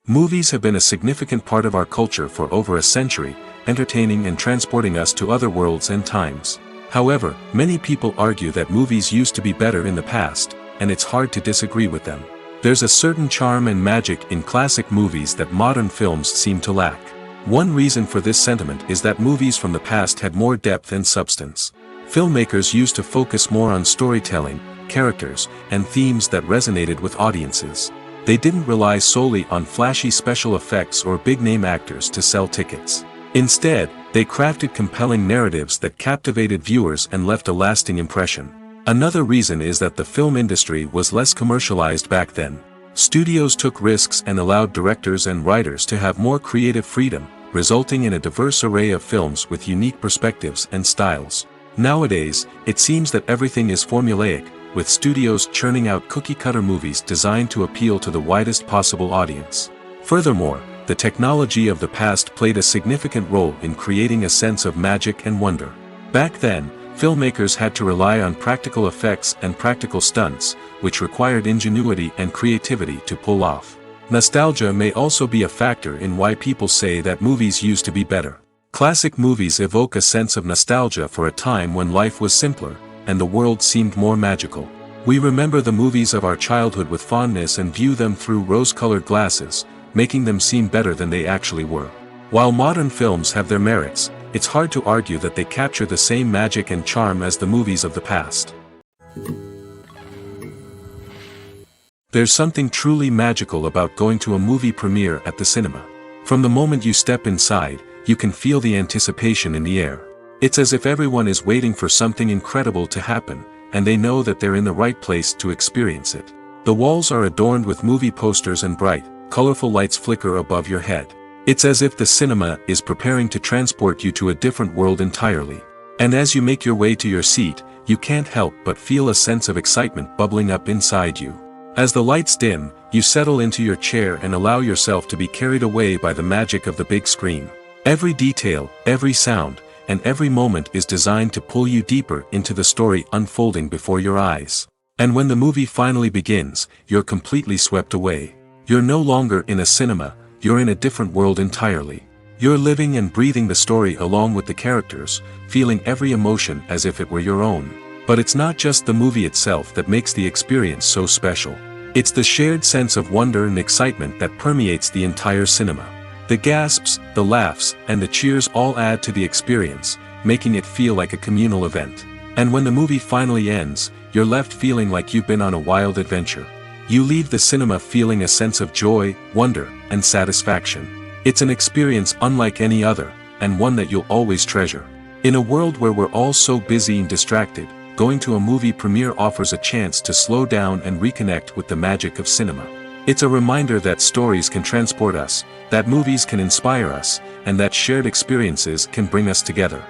Movies have been a significant part of our culture for over a century, entertaining and transporting us to other worlds and times. However, many people argue that movies used to be better in the past, and it's hard to disagree with them. There's a certain charm and magic in classic movies that modern films seem to lack. One reason for this sentiment is that movies from the past had more depth and substance. Filmmakers used to focus more on storytelling, characters, and themes that resonated with audiences. They didn't rely solely on flashy special effects or big-name actors to sell tickets. Instead, they crafted compelling narratives that captivated viewers and left a lasting impression. Another reason is that the film industry was less commercialized back then. Studios took risks and allowed directors and writers to have more creative freedom, resulting in a diverse array of films with unique perspectives and styles. Nowadays, it seems that everything is formulaic, with studios churning out cookie-cutter movies designed to appeal to the widest possible audience. Furthermore, the technology of the past played a significant role in creating a sense of magic and wonder. Back then, filmmakers had to rely on practical effects and practical stunts, which required ingenuity and creativity to pull off. Nostalgia may also be a factor in why people say that movies used to be better. Classic movies evoke a sense of nostalgia for a time when life was simpler, and the world seemed more magical. We remember the movies of our childhood with fondness and view them through rose-colored glasses, making them seem better than they actually were. While modern films have their merits, it's hard to argue that they capture the same magic and charm as the movies of the past. There's something truly magical about going to a movie premiere at the cinema. From the moment you step inside, you can feel the anticipation in the air. It's as if everyone is waiting for something incredible to happen, and they know that they're in the right place to experience it. The walls are adorned with movie posters and bright, colorful lights flicker above your head. It's as if the cinema is preparing to transport you to a different world entirely. And as you make your way to your seat, you can't help but feel a sense of excitement bubbling up inside you. As the lights dim, you settle into your chair and allow yourself to be carried away by the magic of the big screen. Every detail, every sound, and every moment is designed to pull you deeper into the story unfolding before your eyes. And when the movie finally begins, you're completely swept away. You're no longer in a cinema, you're in a different world entirely. You're living and breathing the story along with the characters, feeling every emotion as if it were your own. But it's not just the movie itself that makes the experience so special. It's the shared sense of wonder and excitement that permeates the entire cinema. The gasps, the laughs, and the cheers all add to the experience, making it feel like a communal event. And when the movie finally ends, you're left feeling like you've been on a wild adventure. You leave the cinema feeling a sense of joy, wonder, and satisfaction. It's an experience unlike any other, and one that you'll always treasure. In a world where we're all so busy and distracted, going to a movie premiere offers a chance to slow down and reconnect with the magic of cinema. It's a reminder that stories can transport us, that movies can inspire us, and that shared experiences can bring us together.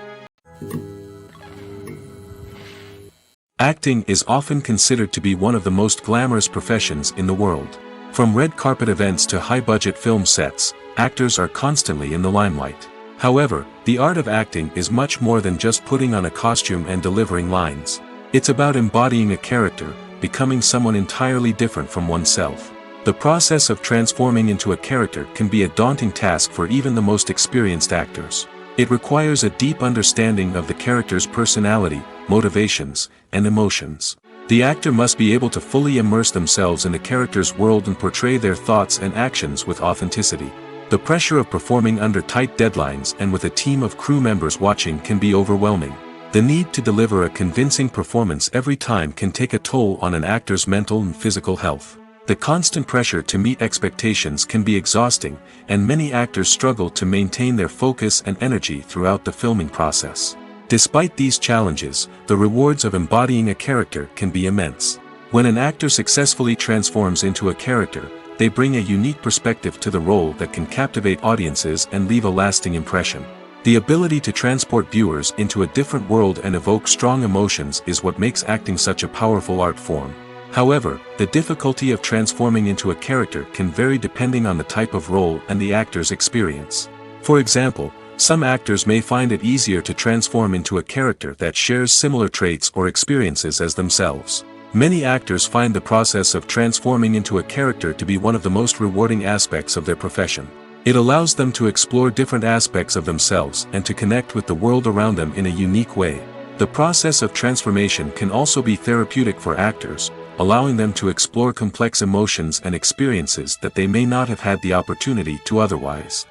Acting is often considered to be one of the most glamorous professions in the world. From red carpet events to high-budget film sets, actors are constantly in the limelight. However, the art of acting is much more than just putting on a costume and delivering lines. It's about embodying a character, becoming someone entirely different from oneself. The process of transforming into a character can be a daunting task for even the most experienced actors. It requires a deep understanding of the character's personality, motivations, and emotions. The actor must be able to fully immerse themselves in the character's world and portray their thoughts and actions with authenticity. The pressure of performing under tight deadlines and with a team of crew members watching can be overwhelming. The need to deliver a convincing performance every time can take a toll on an actor's mental and physical health. The constant pressure to meet expectations can be exhausting, and many actors struggle to maintain their focus and energy throughout the filming process. Despite these challenges, the rewards of embodying a character can be immense. When an actor successfully transforms into a character, they bring a unique perspective to the role that can captivate audiences and leave a lasting impression. The ability to transport viewers into a different world and evoke strong emotions is what makes acting such a powerful art form. However, the difficulty of transforming into a character can vary depending on the type of role and the actor's experience. For example, some actors may find it easier to transform into a character that shares similar traits or experiences as themselves. Many actors find the process of transforming into a character to be one of the most rewarding aspects of their profession. It allows them to explore different aspects of themselves and to connect with the world around them in a unique way. The process of transformation can also be therapeutic for actors, allowing them to explore complex emotions and experiences that they may not have had the opportunity to otherwise.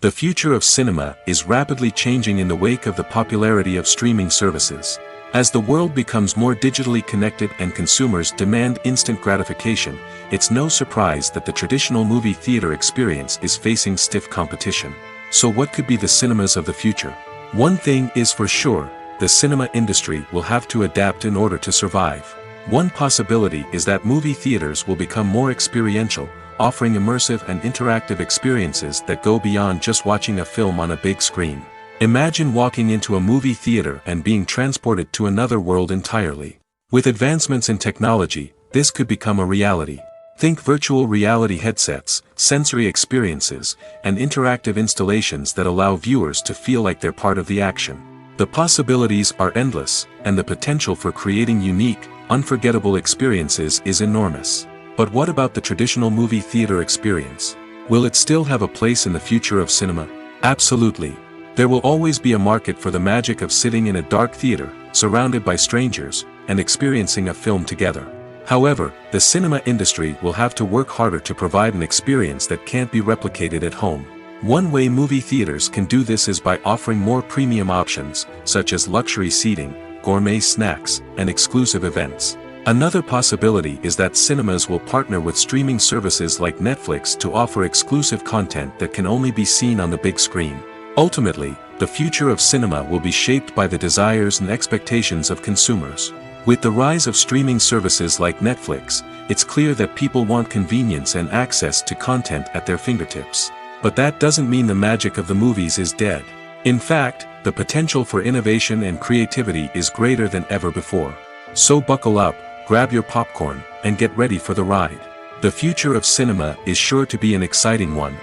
The future of cinema is rapidly changing in the wake of the popularity of streaming services. As the world becomes more digitally connected and consumers demand instant gratification, it's no surprise that the traditional movie theater experience is facing stiff competition. So what could be the cinemas of the future? One thing is for sure, the cinema industry will have to adapt in order to survive. One possibility is that movie theaters will become more experiential, offering immersive and interactive experiences that go beyond just watching a film on a big screen. Imagine walking into a movie theater and being transported to another world entirely. With advancements in technology, this could become a reality. Think virtual reality headsets, sensory experiences, and interactive installations that allow viewers to feel like they're part of the action. The possibilities are endless, and the potential for creating unique, unforgettable experiences is enormous. But what about the traditional movie theater experience? Will it still have a place in the future of cinema? Absolutely. There will always be a market for the magic of sitting in a dark theater, surrounded by strangers, and experiencing a film together. However, the cinema industry will have to work harder to provide an experience that can't be replicated at home. One way movie theaters can do this is by offering more premium options, such as luxury seating, gourmet snacks, and exclusive events. Another possibility is that cinemas will partner with streaming services like Netflix to offer exclusive content that can only be seen on the big screen. Ultimately, the future of cinema will be shaped by the desires and expectations of consumers. With the rise of streaming services like Netflix, it's clear that people want convenience and access to content at their fingertips. But that doesn't mean the magic of the movies is dead. In fact, the potential for innovation and creativity is greater than ever before. So buckle up, grab your popcorn, and get ready for the ride. The future of cinema is sure to be an exciting one.